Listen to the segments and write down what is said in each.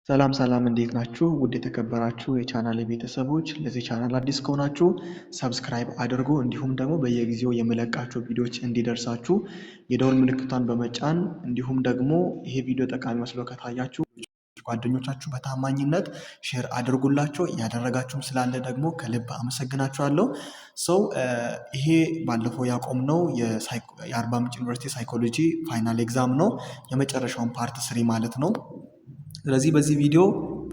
ሰላም እንዴት ናችሁ? ውድ የተከበራችሁ የቻናሌ ቤተሰቦች፣ ለዚህ ቻናል አዲስ ከሆናችሁ ሰብስክራይብ አድርጉ። እንዲሁም ደግሞ በየጊዜው የምለቃቸው ቪዲዮዎች እንዲደርሳችሁ የደወል ምልክቷን በመጫን እንዲሁም ደግሞ ይሄ ቪዲዮ ጠቃሚ መስሎ ከታያችሁ ጓደኞቻችሁ በታማኝነት ሼር አድርጉላቸው። ያደረጋችሁም ስላለ ደግሞ ከልብ አመሰግናችኋለሁ። ይሄ ባለፈው ያቆምነው የአርባ ምንጭ ዩኒቨርሲቲ ሳይኮሎጂ ፋይናል ኤግዛም ነው፣ የመጨረሻውን ፓርት 3 ማለት ነው። ስለዚህ በዚህ ቪዲዮ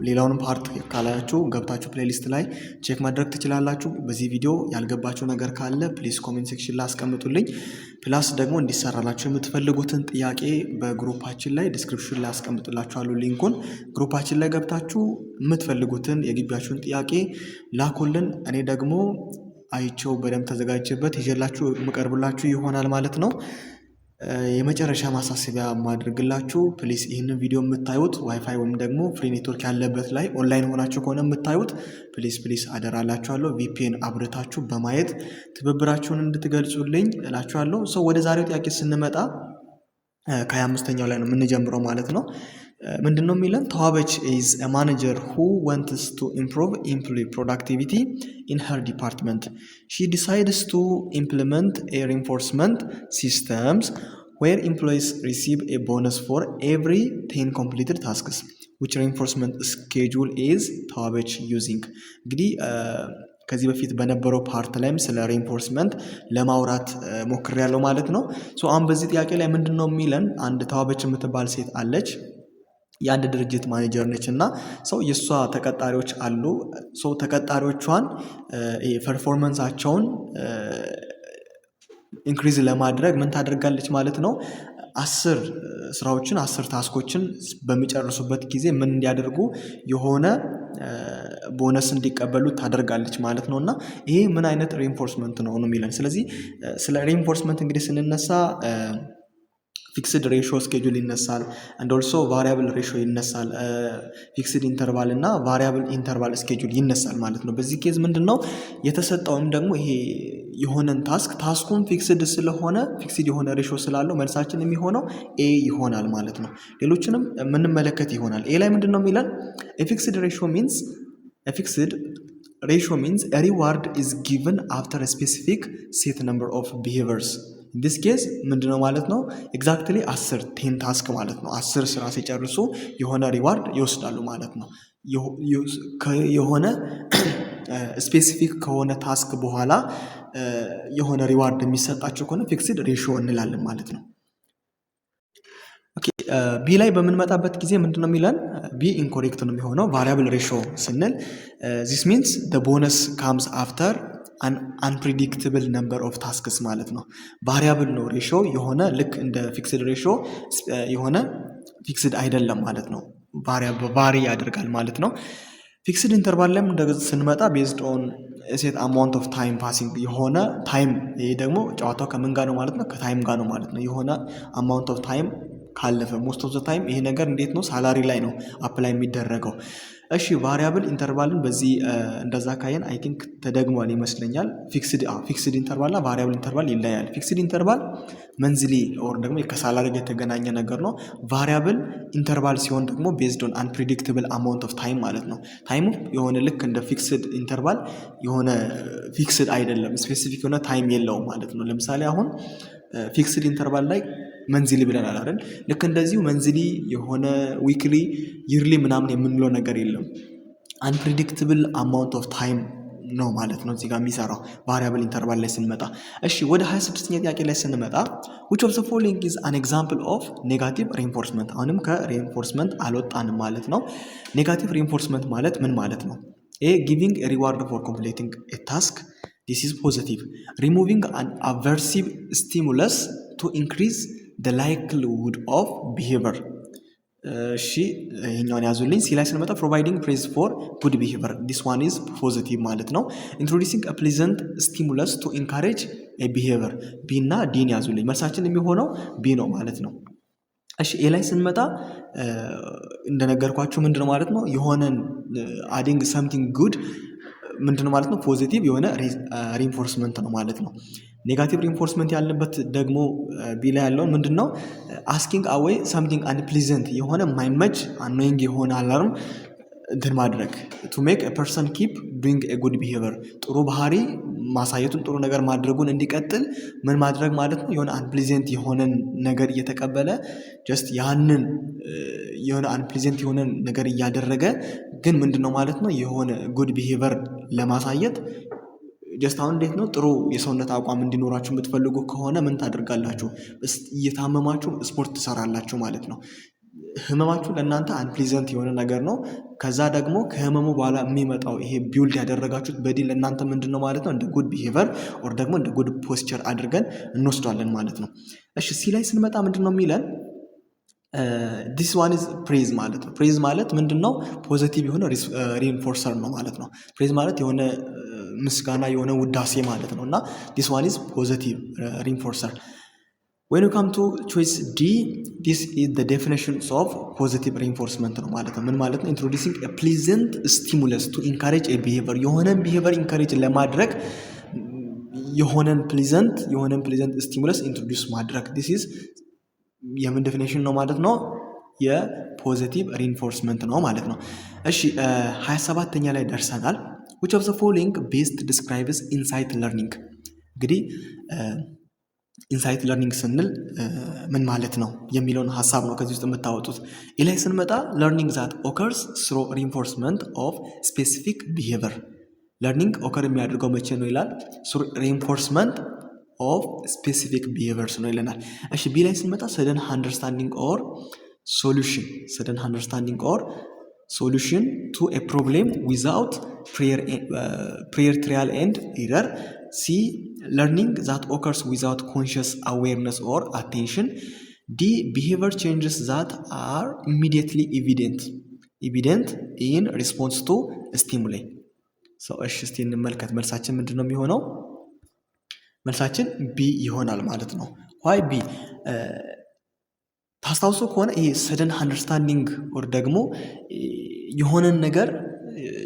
ሌላውንም ፓርት ካላያችሁ ገብታችሁ ፕሌሊስት ላይ ቼክ ማድረግ ትችላላችሁ። በዚህ ቪዲዮ ያልገባችሁ ነገር ካለ ፕሊዝ ኮሜንት ሴክሽን ላይ አስቀምጡልኝ። ፕላስ ደግሞ እንዲሰራላችሁ የምትፈልጉትን ጥያቄ በግሩፓችን ላይ ዲስክሪፕሽን ላይ አስቀምጥላችኋለሁ ሊንኩን። ግሩፓችን ላይ ገብታችሁ የምትፈልጉትን የግቢያችሁን ጥያቄ ላኩልን። እኔ ደግሞ አይቼው በደንብ ተዘጋጅበት ይዤላችሁ የምቀርብላችሁ ይሆናል ማለት ነው። የመጨረሻ ማሳሰቢያ ማድረግላችሁ ፕሊስ ይህንን ቪዲዮ የምታዩት ዋይፋይ ወይም ደግሞ ፍሪ ኔትወርክ ያለበት ላይ ኦንላይን ሆናችሁ ከሆነ የምታዩት ፕሊስ አደራላችኋለሁ ቪፒኤን አብርታችሁ በማየት ትብብራችሁን እንድትገልጹልኝ እላችኋለሁ። ወደ ዛሬው ጥያቄ ስንመጣ ከ25ኛው ላይ ነው የምንጀምረው ማለት ነው። ምንድነው የሚለን? ተዋበች is a manager who wants to improve employee productivity in her department. She decides to implement a reinforcement systems where employees receive a bonus for every 10 completed tasks. Which reinforcement schedule is ተዋበች using? እንግዲህ ከዚህ በፊት በነበረው ፓርት ላይም ስለ ሪኢንፎርስመንት ለማውራት ሞክሬያለሁ ማለት ነው። አሁን በዚህ ጥያቄ ላይ ምንድነው የሚለን? አንድ ተዋበች የምትባል ሴት አለች። የአንድ ድርጅት ማኔጀር ነች እና የእሷ ተቀጣሪዎች አሉ። ተቀጣሪዎቿን ፐርፎርማንሳቸውን ኢንክሪዝ ለማድረግ ምን ታደርጋለች ማለት ነው? 10 ታስኮችን በሚጨርሱበት ጊዜ ምን እንዲያደርጉ የሆነ ቦነስ እንዲቀበሉ ታደርጋለች ማለት ነው። እና ይሄ ምን አይነት ሪኢንፎርስመንት ነው የሚለን? ስለዚህ ስለ ሪኢንፎርስመንት እንግዲህ ስንነሳ ፊክስድ ሬሾ ስኬጁል ይነሳል። አንድ ኦልሶ ቫሪያብል ሬሾ ይነሳል። ፊክስድ ኢንተርቫል እና ቫሪያብል ኢንተርቫል ስኬጁል ይነሳል ማለት ነው። በዚህ ኬዝ ምንድነው የተሰጠውም ደግሞ ይሄ የሆነን ታስኩን ፊክስድ ስለሆነ ፊክስድ የሆነ ሬሾ ስላለው መልሳችን የሚሆነው ኤ ይሆናል ማለት ነው። ሌሎችንም የምንመለከት ይሆናል። ኤ ላይ ምንድነው የሚለን? ፊክስድ ሬሾ ሚንስ a reward is given after a specific set number of behaviors. in this case ምንድነው ማለት ነው? ኤግዛክትሊ 10 ታስክ ማለት ነው። 10 ስራ ሲጨርሱ የሆነ ሪዋርድ ይወስዳሉ ማለት ነው። የሆነ ስፔሲፊክ ከሆነ ታስክ በኋላ የሆነ ሪዋርድ የሚሰጣቸው ከሆነ ፊክስድ ሬሾ እንላለን ማለት ነው። ቢ ላይ በምንመጣበት ጊዜ ምንድነው የሚለን? ቢ ኢንኮሬክት ነው የሚሆነው። ቫሪያብል ሬሾ ስንል this means the bonus comes after an unpredictable number of tasks ማለት ነው። ቫሪያብል ነው ሬሾ የሆነ ልክ እንደ ፊክስድ ሬሾ የሆነ ፊክስድ አይደለም ማለት ነው። ቫሪ ያደርጋል ማለት ነው። ፊክስድ ኢንተርቫል ላይ ስንመጣ ቤዝድ ኦን ሴት አማውንት ኦፍ ታይም ፓሲንግ የሆነ ታይም፣ ይሄ ደግሞ ጨዋታው ከምን ጋር ነው ማለት ነው? ከታይም ጋር ነው ማለት ነው። የሆነ አማውንት ኦፍ ታይም ካለፈ ሞስት ኦፍ ዘ ታይም ይሄ ነገር እንዴት ነው? ሳላሪ ላይ ነው አፕላይ የሚደረገው። እሺ ቫሪያብል ኢንተርቫልን በዚህ እንደዛ ካየን አይ ቲንክ ተደግሟል ይመስለኛል። ፊክስድ ኢንተርቫል እና ቫሪያብል ኢንተርቫል ይለያል። ፊክስድ ኢንተርቫል መንዝሊ ኦር ደግሞ ከሳላሪ ጋር የተገናኘ ነገር ነው። ቫሪያብል ኢንተርቫል ሲሆን ደግሞ ቤዝድ ኦን አንፕሪዲክትብል አማውንት ኦፍ ታይም ማለት ነው። ታይሙ የሆነ ልክ እንደ ፊክስድ ኢንተርቫል የሆነ ፊክስድ አይደለም፣ ስፔሲፊክ የሆነ ታይም የለውም ማለት ነው። ለምሳሌ አሁን ፊክስድ ኢንተርቫል ላይ መንዝሊ ብለናል አይደል? ልክ እንደዚሁ መንዝሊ የሆነ ዊክሊ ይርሊ ምናምን የምንለው ነገር የለም። አንፕሪዲክትብል አማውንት ኦፍ ታይም ነው ማለት ነው እዚህ ጋር የሚሰራው ቫሪያብል ኢንተርቫል ላይ ስንመጣ። እሺ ወደ 26ኛ ጥያቄ ላይ ስንመጣ which of the following is an example of negative reinforcement? አሁንም ከሪኢንፎርስመንት አልወጣንም ማለት ነው። ኔጋቲቭ ሪኢንፎርስመንት ማለት ምን ማለት ነው? A giving a reward for completing a task. This is positive. Removing an aversive stimulus to increase the likelihood of behavior. እሺ ይሄኛውን ያዙልኝ። ሲ ላይ ስንመጣ providing praise for good behavior. This one is positive ማለት ነው። Introducing a pleasant stimulus to encourage a behavior. ቢ እና ዲን ያዙልኝ። መልሳችን የሚሆነው ቢ ነው ማለት ነው። እሺ ኤ ላይ ስንመጣ እንደነገርኳችሁ ምንድነው ማለት ነው? የሆነን adding something good ምንድነው ማለት ነው? ፖዚቲቭ የሆነ ሪኢንፎርስመንት ነው ማለት ነው። ኔጋቲቭ ሪንፎርስመንት ያለበት ደግሞ ቢ ላይ ያለውን ምንድነው አስኪንግ አዌይ ሳምቲንግ አንፕሊዘንት የሆነ ማይመች አኖይንግ የሆነ አላርም እንትን ማድረግ ቱ ሜክ ኤ ፐርሰን ኪፕ ዱይንግ ኤ ጉድ ቢሄቨር ጥሩ ባህሪ ማሳየቱን ጥሩ ነገር ማድረጉን እንዲቀጥል ምን ማድረግ ማለት ነው የሆነ አንፕሊዘንት የሆነን ነገር እየተቀበለ ጀስት ያንን የሆነ አንፕሊዘንት የሆነ ነገር እያደረገ ግን ምንድነው ማለት ነው የሆነ ጉድ ቢሄቨር ለማሳየት ጀስት አሁን እንዴት ነው ጥሩ የሰውነት አቋም እንዲኖራችሁ የምትፈልጉ ከሆነ ምን ታደርጋላችሁ እየታመማችሁ ስፖርት ትሰራላችሁ ማለት ነው ህመማችሁ ለእናንተ አንፕሊዘንት የሆነ ነገር ነው ከዛ ደግሞ ከህመሙ በኋላ የሚመጣው ይሄ ቢውልድ ያደረጋችሁት በዲ ለእናንተ ምንድነው ማለት ነው እንደ ጉድ ቢሄቨር ኦር ደግሞ እንደ ጉድ ፖስቸር አድርገን እንወስዷለን ማለት ነው እሺ ሲ ላይ ስንመጣ ምንድነው የሚለን this one is praise ማለት ነው praise ማለት ምንድነው ፖዚቲቭ የሆነ ሪኢንፎርሰር ነው ማለት ነው praise ማለት የሆነ ምስጋና የሆነ ውዳሴ ማለት ነው እና this one is positive reinforcer when you come to choice D this is the definition of positive reinforcement ነው ማለት ነው ምን ማለት ነው introducing a pleasant stimulus to encourage a behavior የሆነ behavior encourage ለማድረግ የሆነን pleasant stimulus introduce ማድረግ this is የምን ዴፊኒሽን ነው ማለት ነው የፖዚቲቭ ሪኢንፎርስመንት ነው ማለት ነው እሺ 27ኛ ላይ ደርሰናል which of the following best describes insight learning እንግዲህ ኢንሳይት ለርኒንግ ስንል ምን ማለት ነው የሚለውን ሐሳብ ነው ከዚህ ውስጥ የምታወጡት ኢላይ ስንመጣ learning that occurs through reinforcement of specific behavior learning occur የሚያደርገው መቼ ነው ይላል through reinforcement of specific behaviors ነው ይለናል እሺ ቢ ላይ ስንመጣ sudden understanding or solution to a problem without prior trial and error C learning that occurs without conscious awareness or attention D behavior changes that are immediately evident in response to stimuli so እሺ እስቲ እንመልከት መልሳችን ምንድነው የሚሆነው መልሳችን ቢ ይሆናል ማለት ነው why ቢ ታስታውሱ ከሆነ ይሄ sudden understanding or ደግሞ የሆነን ነገር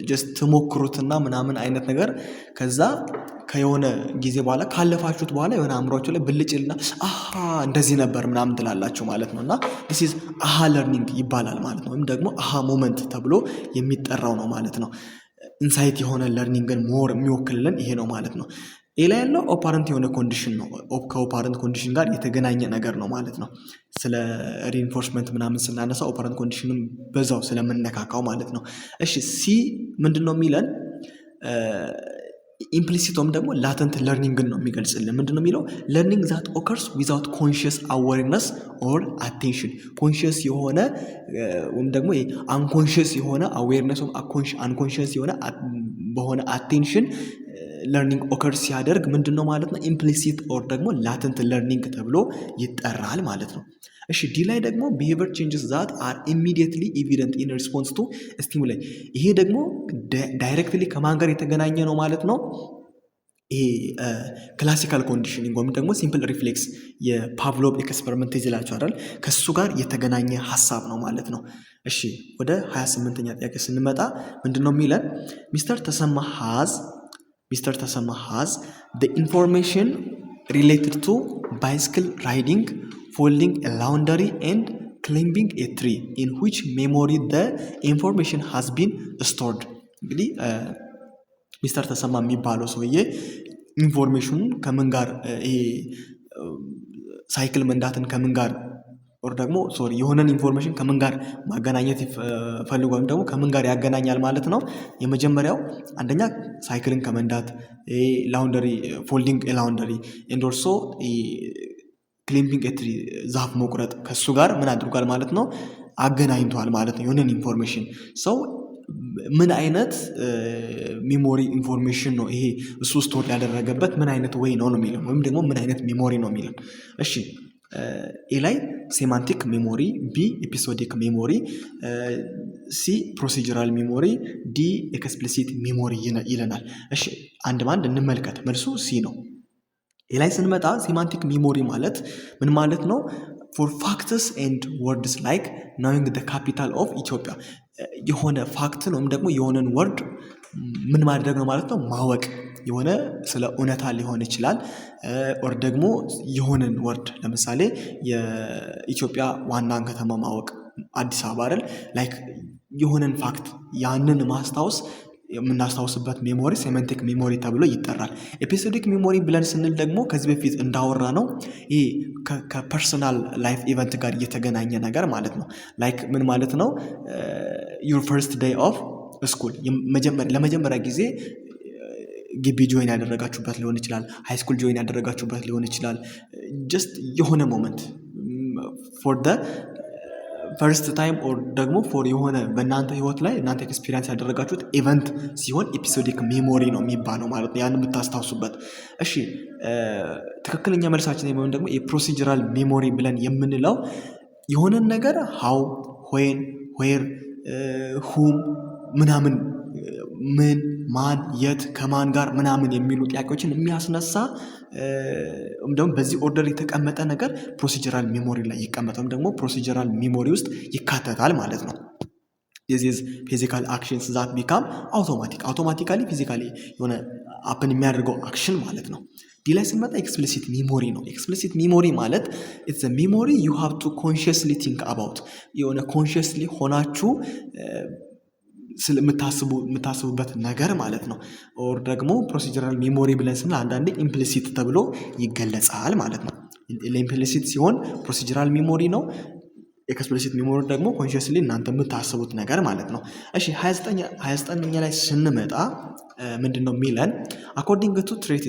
just ተሞክሩትና ምናምን አይነት ነገር ከዛ ከየሆነ ጊዜ በኋላ ካለፋችሁት በኋላ የሆነ አእምሮአችሁ ላይ ብልጭልና አሃ እንደዚህ ነበር ምናምን ትላላችሁ ማለት ነውና this is aha learning ይባላል ማለት ነው ወይም ደግሞ aha moment ተብሎ የሚጠራው ነው ማለት ነው ኢንሳይት የሆነ ለርኒንግን ሞር የሚወክልልን ይሄ ነው ማለት ነው ኤ ላይ ያለው ኦፓረንት የሆነ ኮንዲሽን ነው ከኦፓረንት ኮንዲሽን ጋር የተገናኘ ነገር ነው ማለት ነው ስለ ሪኢንፎርስመንት ምናምን ስናነሳ ኦፓረንት ኮንዲሽንም በዛው ስለምንነካካው ማለት ነው እሺ ሲ ምንድነው የሚለን ኢምፕሊሲቶም ደግሞ ላተንት ለርኒንግን ነው የሚገልጽልን ምንድነው የሚለው learning that occurs without conscious awareness or attention conscious የሆነ ወይም ደግሞ unconscious የሆነ awareness or unconscious የሆነ በሆነ attention learning occurs ሲያደርግ ምንድነው ማለት ነው implicit or ደግሞ latent learning ተብሎ ይጠራል ማለት ነው እሺ ዲ ላይ ደግሞ behavior changes that are immediately evident in response to stimuli ይሄ ደግሞ ዳይሬክትሊ ከማን ጋር የተገናኘ ነው ማለት ነው ይሄ ክላሲካል ኮንዲሽኒንግ ወይም ደግሞ ሲምፕል ሪፍሌክስ የፓቭሎቭ ኤክስፐሪመንት ይላችሁ አይደል ከሱ ጋር የተገናኘ ሐሳብ ነው ማለት ነው እሺ ወደ 28ኛ ጥያቄ ስንመጣ ምንድነው የሚለን ሚስተር ተሰማ has the information related to bicycle riding folding a laundry and climbing a tree in which memory the information has been stored እንግዲህ ሚስተር ተሰማ የሚባለው ሰውዬ ኢንፎርሜሽኑን ከምን ጋር ይሄ ሳይክል መንዳትን ከምን ጋር or ደግሞ የሆነን ኢንፎርሜሽን ከምን ጋር ማገናኘት ፈልጓል ወይም ደግሞ ከምን ጋር ያገናኛል ማለት ነው የመጀመሪያው አንደኛ ሳይክልን ከመንዳት ላውንደሪ ፎልዲንግ ላውንደሪ and also ክሊምፒንግ ኤትሪ ዛፍ መቁረጥ ከሱ ጋር ምን አድርጓል ማለት ነው አገናኝቷል ማለት ነው የሆነን ኢንፎርሜሽን ሰው ምን አይነት ሜሞሪ ኢንፎርሜሽን ነው ይሄ እሱ ስቶር ያደረገበት ምን አይነት ወይ ነው የሚለው ወይም ደግሞ ምን አይነት ሜሞሪ ነው የሚለው እሺ ኤ ላይ ሴማንቲክ ሜሞሪ ቢ ኤፒሶዲክ ሜሞሪ ሲ ፕሮሲጀራል ሜሞሪ ዲ ኤክስፕሊሲት ሜሞሪ ይለናል እሺ አንድ ባንድ እንመልከት መልሱ ሲ ነው ኤ ላይ ስንመጣ ሴማንቲክ ሜሞሪ ማለት ምን ማለት ነው for facts and words like knowing the capital of Ethiopia የሆነ ፋክትን ወይም ደግሞ የሆነን ወርድ ምን ማድረግ ነው ማለት ነው ማወቅ የሆነ ስለ እውነታ ሊሆን ይችላል ኦር ደግሞ የሆነን ወርድ ለምሳሌ የኢትዮጵያ ዋና ከተማ ማወቅ አዲስ አበባ አይደል ላይክ የሆነን ፋክት ያንን ማስታወስ የምናስታውስበት ሜሞሪ ሴማንቲክ ሜሞሪ ተብሎ ይጠራል። ኤፒሶዲክ ሜሞሪ ብለን ስንል ደግሞ ከዚህ በፊት እንዳወራ ነው ይሄ ከፐርሰናል ላይፍ ኢቨንት ጋር እየተገናኘ ነገር ማለት ነው። ላይክ ምን ማለት ነው? ዩር ፈርስት ዴይ ኦፍ ስኩል ለመጀመሪያ ጊዜ ግቢ ጆይን ያደረጋችሁበት ሊሆን ይችላል። ሃይስኩል ጆይን ያደረጋችሁበት ሊሆን ይችላል። ጀስት የሆነ ሞመንት ፎር ደ ፈርስት ታይም ኦር ደግሞ ፎር የሆነ በእናንተ ህይወት ላይ እናንተ ኤክስፒሪየንስ ያደረጋችሁት ኢቨንት ሲሆን ኤፒሶዲክ ሜሞሪ ነው የሚባለው ማለት ነው። ያን የምታስታውሱበት። እሺ ትክክለኛ መልሳችን የሚሆን ደግሞ የፕሮሲጀራል ሜሞሪ ብለን የምንለው የሆነን ነገር ሃው ዌን ዌር ሁም ምናምን ምን ማን የት ከማን ጋር ምናምን የሚሉ ጥያቄዎችን የሚያስነሳ ደግሞ በዚህ ኦርደር የተቀመጠ ነገር ፕሮሲጀራል ሜሞሪ ላይ ይቀመጣል ደግሞ ፕሮሲጀራል ሜሞሪ ውስጥ ይካተታል ማለት ነው። this is physical actions that become automatically physically የሆነ አፕን የሚያደርገው አክሽን ማለት ነው። ዲ ላይ ስንመጣ ኤክስፕሊሲት ሚሞሪ ነው። ኤክስፕሊሲት ሚሞሪ ማለት it's a memory you have to consciously think about የሆነ ኮንሺየስሊ ሆናችሁ የምታስቡበት ነገር ማለት ነው። ኦር ደግሞ ፕሮሲጀራል ሜሞሪ ብለን ስንል አንዳንዴ ኢምፕሊሲት ተብሎ ይገለጻል ማለት ነው። ለኢምፕሊሲት ሲሆን ፕሮሲጀራል ሜሞሪ ነው። ኤክስፕሊሲት ሜሞሪ ደግሞ ኮንሺየስሊ እናንተ የምታስቡት ነገር ማለት ነው። እሺ 29ኛ ላይ ስንመጣ ምንድነው የሚለን? According to trait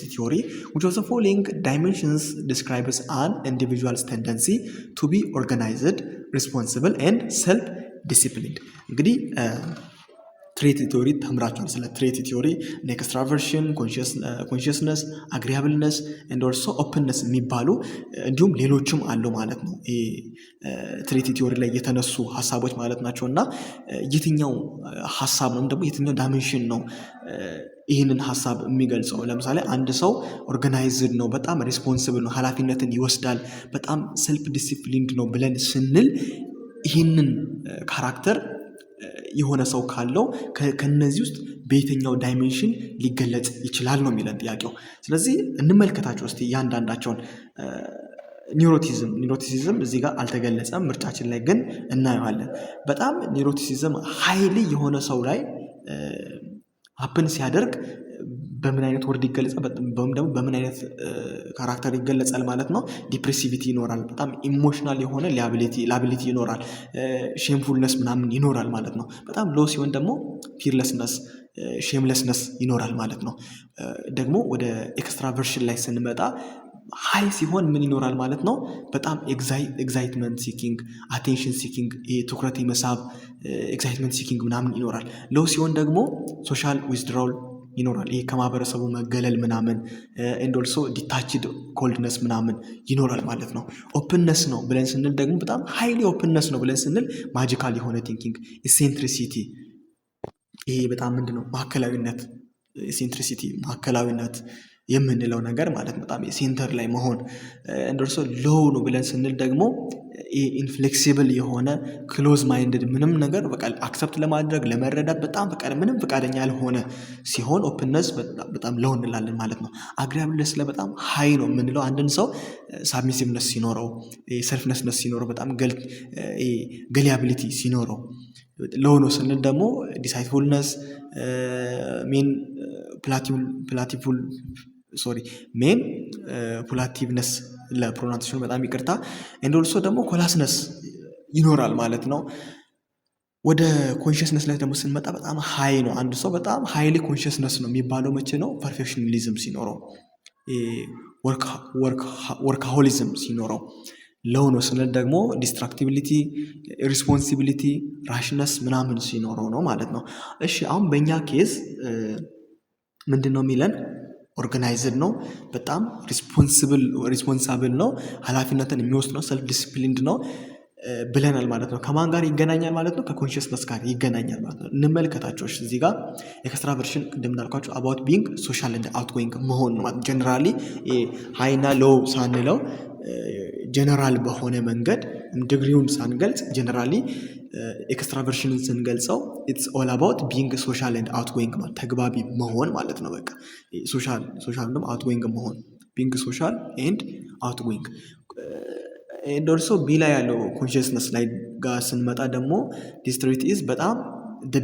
theory, which of the following dimensions describes an individual's tendency to be organized, responsible and self-disciplined? እንግዲህ ትሬት ቲዮሪ ተምራችኋል። ስለ ትሬት ቲዮሪ ኤክስትራቨርሽን፣ ኮንሽስነስ፣ አግሪያብልነስ ኤንድ ኦልሶ ኦፕንነስ የሚባሉ እንዲሁም ሌሎችም አሉ ማለት ነው። ትሬት ቲዮሪ ላይ የተነሱ ሀሳቦች ማለት ናቸው። እና የትኛው ሀሳብ ነው ደግሞ የትኛው ዳይሜንሽን ነው ይህንን ሀሳብ የሚገልጸው? ለምሳሌ አንድ ሰው ኦርጋናይዝድ ነው፣ በጣም ሪስፖንስብል ነው፣ ኃላፊነትን ይወስዳል፣ በጣም ሰልፍ ዲሲፕሊንድ ነው ብለን ስንል ይህንን ካራክተር የሆነ ሰው ካለው ከነዚህ ውስጥ በየትኛው ዳይሜንሽን ሊገለጽ ይችላል ነው የሚለን ጥያቄው። ስለዚህ እንመልከታቸው እስቲ እያንዳንዳቸውን። ኒውሮቲሲዝም እዚህ ጋር አልተገለጸም፣ ምርጫችን ላይ ግን እናየዋለን። በጣም ኒውሮቲሲዝም ሀይሊ የሆነ ሰው ላይ ሀፕን ሲያደርግ በምን አይነት ወርድ ይገለጻል? ደግሞ በምን አይነት ካራክተር ይገለጻል ማለት ነው? ዲፕሬሲቪቲ ይኖራል፣ በጣም ኢሞሽናል የሆነ ላቢሊቲ ይኖራል፣ ሼምፉልነስ ምናምን ይኖራል ማለት ነው። በጣም ሎ ሲሆን ደግሞ ፊርለስነስ፣ ሼምለስነስ ይኖራል ማለት ነው። ደግሞ ወደ ኤክስትራቨርሽን ላይ ስንመጣ ሀይ ሲሆን ምን ይኖራል ማለት ነው? በጣም ኤግዛይትመንት ሲኪንግ፣ አቴንሽን ሲኪንግ፣ ትኩረት የመሳብ ኤግዛይትመንት ሲኪንግ ምናምን ይኖራል። ሎው ሲሆን ደግሞ ሶሻል ዊዝድራውል ይኖራል። ይሄ ከማህበረሰቡ መገለል ምናምን ኤንድ ኦልሶ ዲታችድ ኮልድነስ ምናምን ይኖራል ማለት ነው። ኦፕንነስ ነው ብለን ስንል ደግሞ በጣም ሃይሊ ኦፕንነስ ነው ብለን ስንል ማጂካል የሆነ ቲንኪንግ፣ ኢሴንትሪሲቲ፣ ይሄ በጣም ምንድነው ማዕከላዊነት፣ ኢሴንትሪሲቲ ማዕከላዊነት የምንለው ነገር ማለት በጣም ሴንተር ላይ መሆን። እንደርሶ ሎው ነው ብለን ስንል ደግሞ ኢንፍሌክሲብል የሆነ ክሎዝ ማይንድድ ምንም ነገር በቃ አክሰፕት ለማድረግ ለመረዳት በጣም ምንም ፈቃደኛ ያልሆነ ሲሆን ኦፕንነስ በጣም ሎው እንላለን ማለት ነው። አግሪያብልነስ ላይ በጣም ሃይ ነው የምንለው አንድን ሰው ሳብሚሲቭነስ ሲኖረው፣ ሰልፍነስነስ ሲኖረው፣ በጣም ገሊያቢሊቲ ሲኖረው። ሎው ነው ስንል ደግሞ ዲሳይትፉልነስ፣ ሜን ፑላቲቭነስ ለፕሮናንሴሽኑ በጣም ይቅርታ። ኤንድ ኦልሶ ደግሞ ኮላስነስ ይኖራል ማለት ነው። ወደ ኮንሽስነስ ላይ ደግሞ ስንመጣ በጣም ሃይ ነው አንድ ሰው በጣም ሃይሊ ኮንሽስነስ ነው የሚባለው መቼ ነው? ፐርፌክሽናሊዝም ሲኖረው፣ ወርካሆሊዝም ሲኖረው። ሎው ነው ስንል ደግሞ ዲስትራክቲቢሊቲ፣ ሪስፖንሲቢሊቲ፣ ራሽነስ ምናምን ሲኖረው ነው ማለት ነው። እሺ አሁን በእኛ ኬዝ ምንድን ነው የሚለን? ኦርጋናይዝድ ነው፣ በጣም ሪስፖንሳብል ነው፣ ኃላፊነትን የሚወስድ ነው፣ ሰልፍ ዲስፕሊንድ ነው ብለናል ማለት ነው። ከማን ጋር ይገናኛል ማለት ነው? ከኮንሽስነስ ጋር ይገናኛል ማለት ነው። እንመልከታቸው እዚህ ጋር ኤክስትራቨርሽን እንደምናልኳቸው አባውት ቢንግ ሶሻል ኤንድ አውትጎይንግ መሆን ነው። ጀነራሊ ሃይና ሎው ሳንለው ጀነራል በሆነ መንገድ ዲግሪውን ሳንገልጽ ጀነራሊ ኤክስትራቨርሽንን ስንገልጸው ኢትስ ኦል አባውት ቢንግ ሶሻል ኤንድ አውትጎይንግ ማለት ተግባቢ መሆን ማለት ነው። በቃ ሶሻል ደግሞ አውትጎይንግ መሆን ቢንግ ሶሻል ኤንድ አውትጎይንግ። ኤንድ ኦልሶ ቢ ላይ ያለው ኮንሽስነስ ላይ ጋር ስንመጣ ደግሞ ዲስ ትሬት ኢዝ በጣም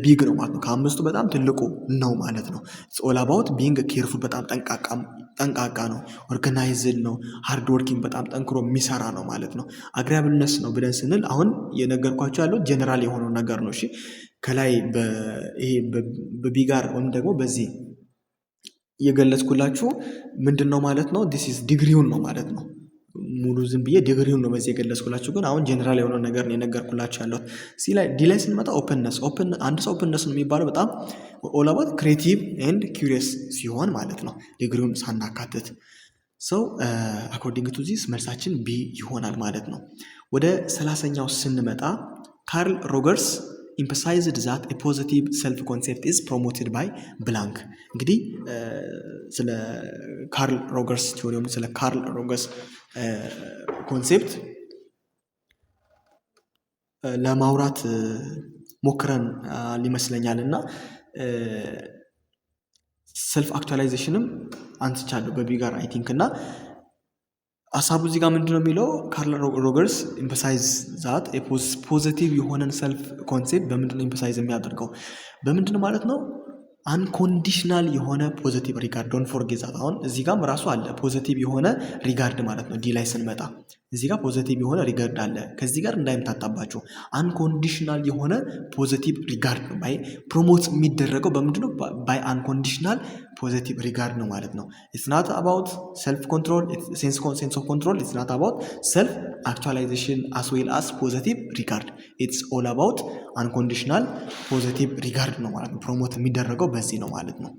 ቢግ ነው ማለት ነው። ከአምስቱ በጣም ትልቁ ነው ማለት ነው። ኢትስ ኦል አባውት ቢንግ ኬርፉል በጣም ጠንቃቃ ነው። ኦርጋናይዝድ ነው። ሃርድ ወርኪንግ በጣም ጠንክሮ የሚሰራ ነው ማለት ነው። አግሪያብልነስ ነው ብለን ስንል አሁን የነገርኳቸው ያለው ጀነራል የሆነው ነገር ነው። እሺ ከላይ ይሄ በቢ ጋር ወይም ደግሞ በዚህ የገለጽኩላችሁ ምንድን ነው ማለት ነው? ዲስ ኢዝ ዲግሪውን ነው ማለት ነው። ሙሉ ዝም ብዬ ዲግሪውን ነው በዚህ የገለጽኩላችሁ፣ ግን አሁን ጀነራል የሆነው ነገር ነው የነገርኩላችሁ ያለሁት። ዲ ላይ ስንመጣ ኦፕንነስ፣ አንድ ሰው ኦፕንነስ ነው የሚባለው በጣም ኦል አባውት ክሬቲቭ ኤንድ ኪሪየስ ሲሆን ማለት ነው፣ ዲግሪውን ሳናካትት። ሰው አኮርዲንግ ቱ ዚስ መልሳችን ቢ ይሆናል ማለት ነው። ወደ 30ኛው ስንመጣ ካርል ሮገርስ emphasized that a positive self concept is promoted by blank። እንግዲህ ስለ ካርል ሮገርስ ቲዮሪ ወይም ስለ ካርል ሮገርስ ኮንሴፕት ለማውራት ሞክረን ይመስለኛል እና ሰልፍ አክቹዋላይዜሽንም አንስቻለሁ በቢ ጋር አይ ቲንክ። እና ሀሳቡ እዚህ ጋር ምንድነው የሚለው ካርል ሮገርስ ኤምፋሳይዝ ዛት ፖዚቲቭ የሆነን ሰልፍ ኮንሴፕት በምንድነው ኤምፋሳይዝ የሚያደርገው በምንድነው ማለት ነው? አንኮንዲሽናል የሆነ ፖዚቲቭ ሪጋርድ ዶንት ፎርጌት ዛት። አሁን እዚህ ጋርም ራሱ አለ ፖዚቲቭ የሆነ ሪጋርድ ማለት ነው። ዲ ላይ ስንመጣ እዚህ ጋር ፖዚቲቭ የሆነ ሪጋርድ አለ። ከዚህ ጋር እንዳይምታታባቸው አንኮንዲሽናል የሆነ ፖዚቲቭ ሪጋርድ ነው ባይ ፕሮሞት የሚደረገው በምንድነው? ባይ አንኮንዲሽናል ፖዚቲቭ ሪጋርድ ነው ማለት ነው። ኢትስ ናት አባውት ሰልፍ ኮንትሮል ሴንስ ኦፍ ኮንትሮል። ኢትስ ናት አባውት ሰልፍ አክቹዋላይዜሽን አስ ዌል አስ ፖዚቲቭ ሪጋርድ። ኢትስ ኦል አባውት አንኮንዲሽናል ፖዚቲቭ ሪጋርድ ነው ማለት ነው። ፕሮሞት የሚደረገው በዚህ ነው ማለት ነው።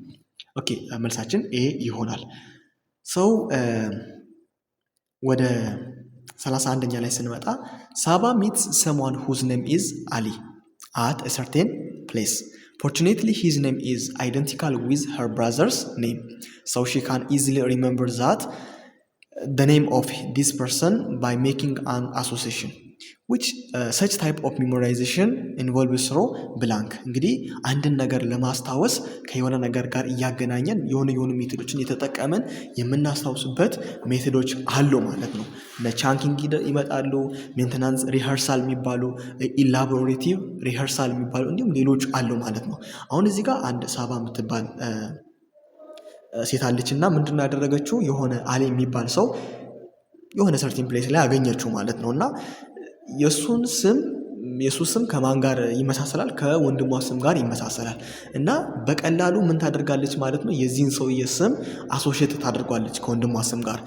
ኦኬ መልሳችን ኤ ይሆናል። ሰው ወደ 31ኛ ላይ ስንመጣ ሳባ ሚትስ ሰምዋን ሁዝ ኔም ኢዝ አሊ አት a certain place. Fortunately, his name is identical with her brother's name, so she can easily remember that the name of this person by making an association, which such type of memorization involves through blank። እንግዲህ አንድን ነገር ለማስታወስ ከየሆነ ነገር ጋር እያገናኘን የሆኑ ሜቶዶችን የተጠቀመን የምናስታውስበት ሜቶዶች አሉ ማለት ነው። ለቻንኪንግ ይመጣሉ፣ ሜንቴናንስ ሪኸርሳል የሚባሉ፣ ኢላቦሬቲቭ ሪኸርሳል የሚባሉ እንዲሁም ሌሎች አሉ ማለት ነው። አሁን እዚህ ጋር አንድ ሳባ የምትባል ሴት አለች እና ምንድነው ያደረገችው? የሆነ አሊ የሚባል ሰው የሆነ ሰርቲን ፕሌስ ላይ አገኘችው ማለት ነው እና የሱ ስም ከማን ጋር ይመሳሰላል? ከወንድሟ ስም ጋር ይመሳሰላል። እና በቀላሉ ምን ታደርጋለች ማለት ነው? የዚህን ሰውዬ ስም አሶሺየት ታደርጓለች ከወንድሟ ስም ጋር።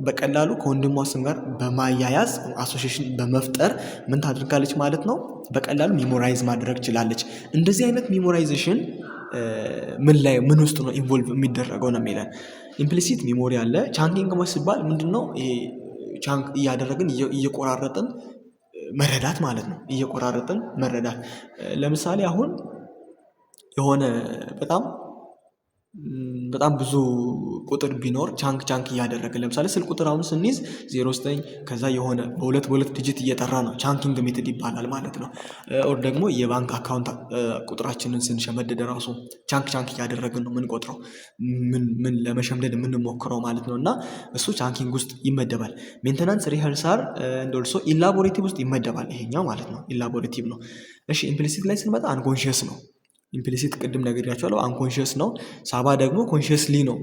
በቀላሉ ከወንድሟ ስም ጋር በማያያዝ አሶሺዬሽን በመፍጠር ምን ታደርጋለች ማለት ነው? በቀላሉ ሚሞራይዝ ማድረግ ችላለች። እንደዚህ አይነት ሚሞራይዜሽን ምን ውስጥ ነው ኢንቮልቭ የሚደረገው ነው የሚለን። ኢምፕሊሲት ሚሞሪ አለ። ቻንኪንግ ሲባል ምንድነው? ቻንክ እያደረግን እየቆራረጥን መረዳት ማለት ነው። እየቆራረጥን መረዳት። ለምሳሌ አሁን የሆነ በጣም ብዙ ቁጥር ቢኖር ቻንክ እያደረግን ለምሳሌ ስልክ ቁጥር አሁን ስንይዝ 09 ከዛ የሆነ በሁለት ዲጂት እየጠራ ነው ቻንኪንግ ሜትድ ይባላል ማለት ነው። ኦር ደግሞ የባንክ አካውንት ቁጥራችንን ስንሸመደድ ራሱ ቻንክ እያደረግን ነው የምንቆጥረው ምን ለመሸምደድ የምንሞክረው ማለት ነው። እና እሱ ቻንኪንግ ውስጥ ይመደባል። ሜንቴናንስ ሪኸርሳል እንደልሶ ኢላቦሬቲቭ ውስጥ ይመደባል ይሄኛው ማለት ነው። ኢላቦሬቲቭ ነው። እሺ ኢምፕሊሲት ላይ ስንመጣ አንኮንሺየስ ነው። ኢምፕሊሲት ቅድም ነግሬያቸዋለሁ አንኮንሺየስ ነው። ሳባ ደግሞ ኮንሺየስሊ ነው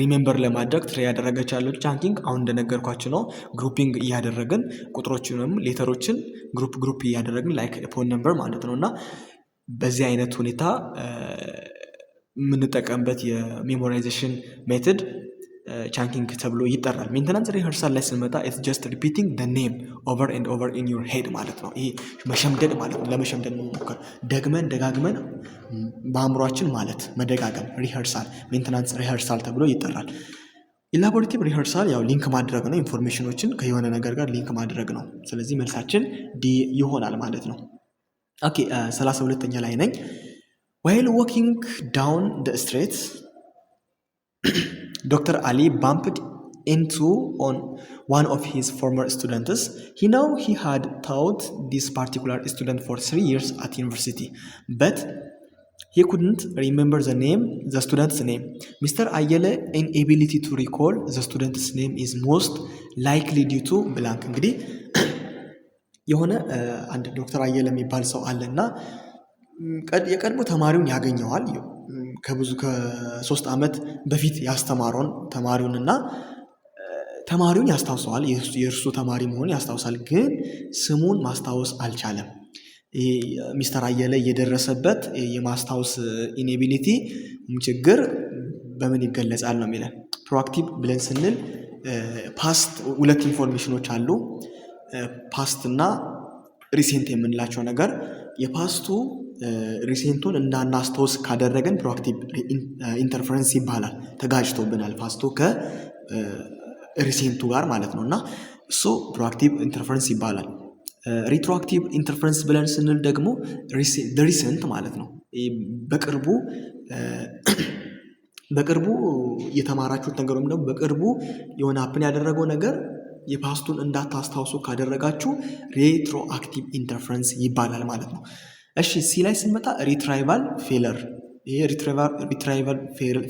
ሪሜምበር ለማድረግ ትሬ ያደረገች ያለው ቻንኪንግ አሁን እንደነገርኳችሁ ነው። ግሩፒንግ እያደረግን ቁጥሮችንም ሌተሮችን ግሩፕ እያደረግን ላይክ ፎን ነምበር ማለት ነው። እና በዚህ አይነት ሁኔታ የምንጠቀምበት የሜሞራይዜሽን ሜትድ ቻንኪንግ ተብሎ ይጠራል። ሜንቴናንስ ሪኸርሳል ላይ ስንመጣ ኢትስ ጀስት ሪፒቲንግ ዘ ኔም ኦቨር ኤንድ ኦቨር ኢን ዩር ሄድ ማለት ነው። ይሄ መሸምደድ ማለት ነው። ለመሸምደድ መሞከር ደጋግመን በአእምሯችን ማለት መደጋገም ሪኸርሳል ሜንቴናንስ ሪኸርሳል ተብሎ ይጠራል። ኢላቦሬቲቭ ሪኸርሳል ያው ሊንክ ማድረግ ነው። ኢንፎርሜሽኖችን ከየሆነ ነገር ጋር ሊንክ ማድረግ ነው። ስለዚህ መልሳችን ዲ ይሆናል ማለት ነው። ኦኬ 32ኛ ላይ ነኝ። while walking down the street Dr. Ali bumped into on one of his former students. He had taught this particular student for 3 years at university, but he couldn't remember the student's name. Mr. Ayele inability to recall the student's name is most likely due to blank. እንግዲህ የሆነ አንድ ዶክተር አየለ የሚባል ሰው አለና የቀድሞ ተማሪውን ያገኘዋል። ከ3 ዓመት በፊት ያስተማረውን ተማሪውንና ተማሪውን ያስታውሰዋል። የእርሱ ተማሪ መሆኑን ያስታውሳል፣ ግን ስሙን ማስታወስ አልቻለም። ሚስተር አየለ የደረሰበት የማስታወስ ኢኔቢሊቲ ችግር በምን ይገለጻል ነው የሚለን። ፕሮአክቲቭ ብለን ስንል ፓስት ሁለት ኢንፎርሜሽኖች አሉ። ፓስት እና ሪሴንት የምንላቸው ነገር የፓስቱ ሪሴንቱን እንዳናስታውስ ካደረገን ፕሮአክቲቭ ኢንተርፈረንስ ይባላል። ተጋጭቶብናል ፓስቱ ከሪሴንቱ ጋር ማለት ነው እና እሱ ፕሮአክቲቭ ኢንተርፈረንስ ይባላል። ሪትሮአክቲቭ ኢንተርፈረንስ ብለን ስንል ደግሞ ሪሰንት ማለት ነው። በቅርቡ የተማራችሁት ነገር ወይም ደግሞ በቅርቡ የሆነ አፕን ያደረገው ነገር የፓስቱን እንዳታስታውሱ ካደረጋችሁ ሬትሮአክቲቭ ኢንተርፈረንስ ይባላል ማለት ነው። እሺ ሲ ላይ ስንመጣ ሪትራይቫል ፌለር። ይሄ ሪትራይቫል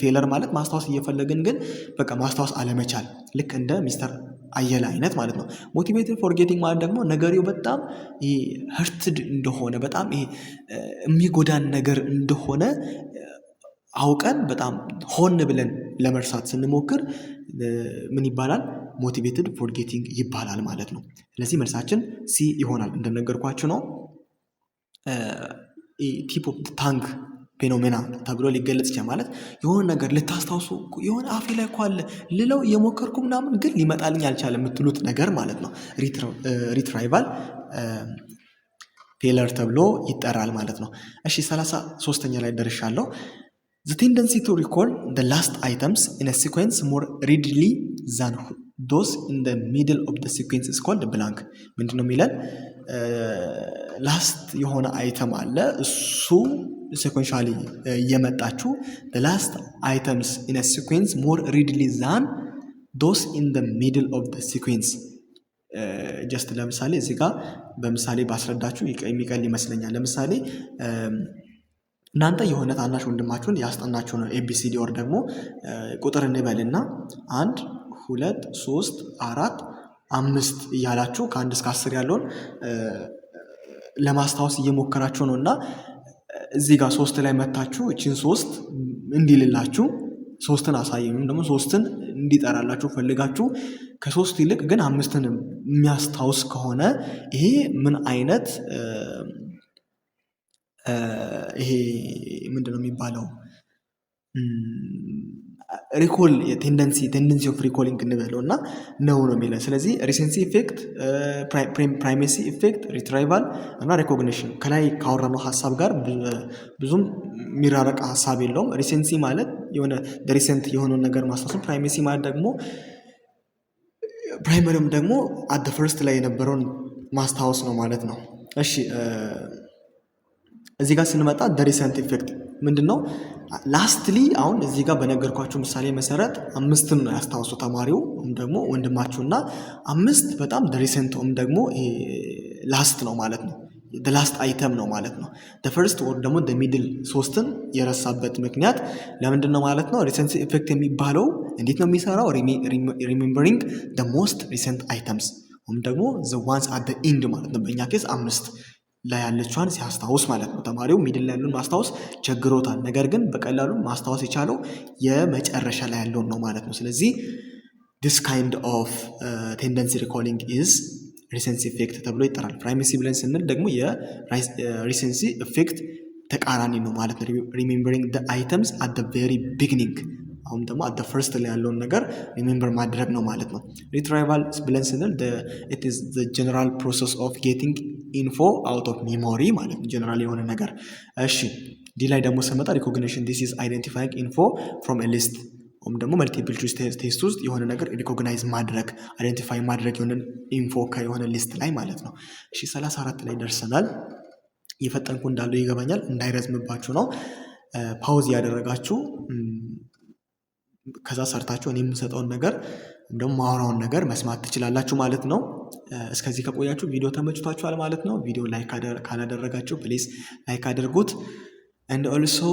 ፌለር ማለት ማስታወስ እየፈለግን ግን በቃ ማስታወስ አለመቻል፣ ልክ እንደ ሚስተር አየለ አይነት ማለት ነው። ሞቲቬትድ ፎርጌቲንግ ማለት ደግሞ ነገሬው በጣም ህርትድ እንደሆነ በጣም የሚጎዳን ነገር እንደሆነ አውቀን በጣም ሆን ብለን ለመርሳት ስንሞክር ምን ይባላል? ሞቲቬትድ ፎርጌቲንግ ይባላል ማለት ነው። ስለዚህ መልሳችን ሲ ይሆናል። እንደነገርኳችሁ ነው። ቲፕ ኦፍ ታንግ ፌኖሜና ተብሎ ሊገለጽ ይችላል። ማለት የሆነ ነገር ልታስታውሱ የሆነ አፌ ላይ እኮ አለ ልለው የሞከርኩ ምናምን ግን ሊመጣልኝ አልቻለ የምትሉት ነገር ማለት ነው ሪትራይቫል ፌለር ተብሎ ይጠራል ማለት ነው። እሺ 33ኛ ላይ ደርሻለሁ። The tendency to recall the last items in a sequence more readily than those in the middle of the sequence is called blank። ምንድነው የሚለን? ላስት የሆነ አይተም አለ እሱ sequentially የመጣችሁ the last items in a sequence more readily than those in the middle of the sequence። ጀስት ለምሳሌ እዚህ ጋር በምሳሌ ባስረዳችሁ የሚቀል ይመስለኛል። ለምሳሌ እናንተ የሆነ ታናሽ ወንድማችሁን ያስጠናችሁ ነው ኤቢሲዲ ወር ደግሞ ቁጥር እንበልና 1 2 3 4 5 እያላችሁ ከ1 እስከ 10 ያለውን ለማስታወስ እየሞከራችሁ ነው እና እዚህ ጋር 3 ላይ መታችሁ እቺን 3 እንዲልላችሁ 3ን አሳየኝ ወይም ደግሞ 3ን እንዲጠራላችሁ ፈልጋችሁ ከ3 ይልቅ ግን 5ን የሚያስታውስ ከሆነ ይሄ ምን አይነት ይሄ ምንድነው የሚባለው? ሪኮል ቴንደንሲ ኦፍ ሪኮሊንግ እንበለው እና ነው የሚለው። ስለዚህ ሪሴንሲ ኢፌክት፣ ፕራይሜሲ ኢፌክት፣ ሪትራይቫል እና ሪኮግኒሽን ከላይ ካወራነው ሀሳብ ጋር ብዙም የሚራረቅ ሀሳብ የለውም። ሪሴንሲ ማለት የሆነ ሪሴንት የሆነውን ነገር ማስታወስ፣ ፕራይሜሲ ማለት ደግሞ ፕራይመሪም ደግሞ አት ፈርስት ላይ የነበረውን ማስታወስ ነው ማለት ነው። እሺ እዚህ ጋር ስንመጣ ሪሰንት ኢፌክት ምንድነው? ላስትሊ አሁን እዚህ ጋር በነገርኳችሁ ምሳሌ መሰረት 5ን ነው ያስታውሱ ተማሪው ወይም ደግሞ ወንድማችሁና 5 በጣም ሪሰንት ወይም ደግሞ ላስት ነው ማለት ነው። ላስት አይተም ነው ማለት ነው። ፈርስት ወር ደግሞ ሚድል 3ን የረሳበት ምክንያት ለምንድን ነው ማለት ነው? ሪሰንት ኢፌክት የሚባለው እንዴት ነው የሚሰራው? ሪሜምበሪንግ ሞስት ሪሰንት አይተምስ ወይም ደግሞ ዋንስ አት ኢንድ ማለት ነው። በእኛ ኬስ 5 ላይ ያለችዋን ሲያስታውስ ማለት ነው። ተማሪው ሚድል ላይ ያለውን ማስታወስ ቸግሮታል። ነገር ግን በቀላሉ ማስታወስ የቻለው የመጨረሻ ላይ ያለውን ነው ማለት ነው። ስለዚህ this kind of tendency recalling is recency effect ተብሎ ይጠራል። ፕራይሜሲ ብለን ስንል ደግሞ የሪሰንሲ ኢፌክት ተቃራኒ ነው ማለት ነው። remembering the items at the very beginning አሁን ደግሞ at the first ላይ ያለውን ነገር ሪሜምበር ማድረግ ነው ማለት ነው። ሪትራይቫል ብለን ስንል it is the general process of getting info out of memory ማለት ነው። ጀነራል የሆነ ነገር። እሺ ዲ ላይ ደግሞ ስመጣ ሪኮግኒሽን this is identifying info from a list ወይም ደግሞ መልቲፕል ቾይስ ቴስት ውስጥ የሆነ ነገር ሪኮግናይዝ ማድረግ አይደንቲፋይ ማድረግ የሆነ ኢንፎ ከሆነ ሊስት ላይ ማለት ነው። እሺ 34 ላይ ደርሰናል። እየፈጠንኩ እንዳለው ይገባኛል፣ እንዳይረዝምባችሁ ነው። ፓውዝ ያደረጋችሁ ከዛ ሰርታችሁ እኔ የምሰጠውን ነገር እንደውም ማወራውን ነገር መስማት ትችላላችሁ ማለት ነው። እስከዚህ ከቆያችሁ ቪዲዮ ተመችቷችኋል ማለት ነው። ቪዲዮ ላይክ ካላደረጋችሁ ፕሊዝ ላይክ አድርጉት። and also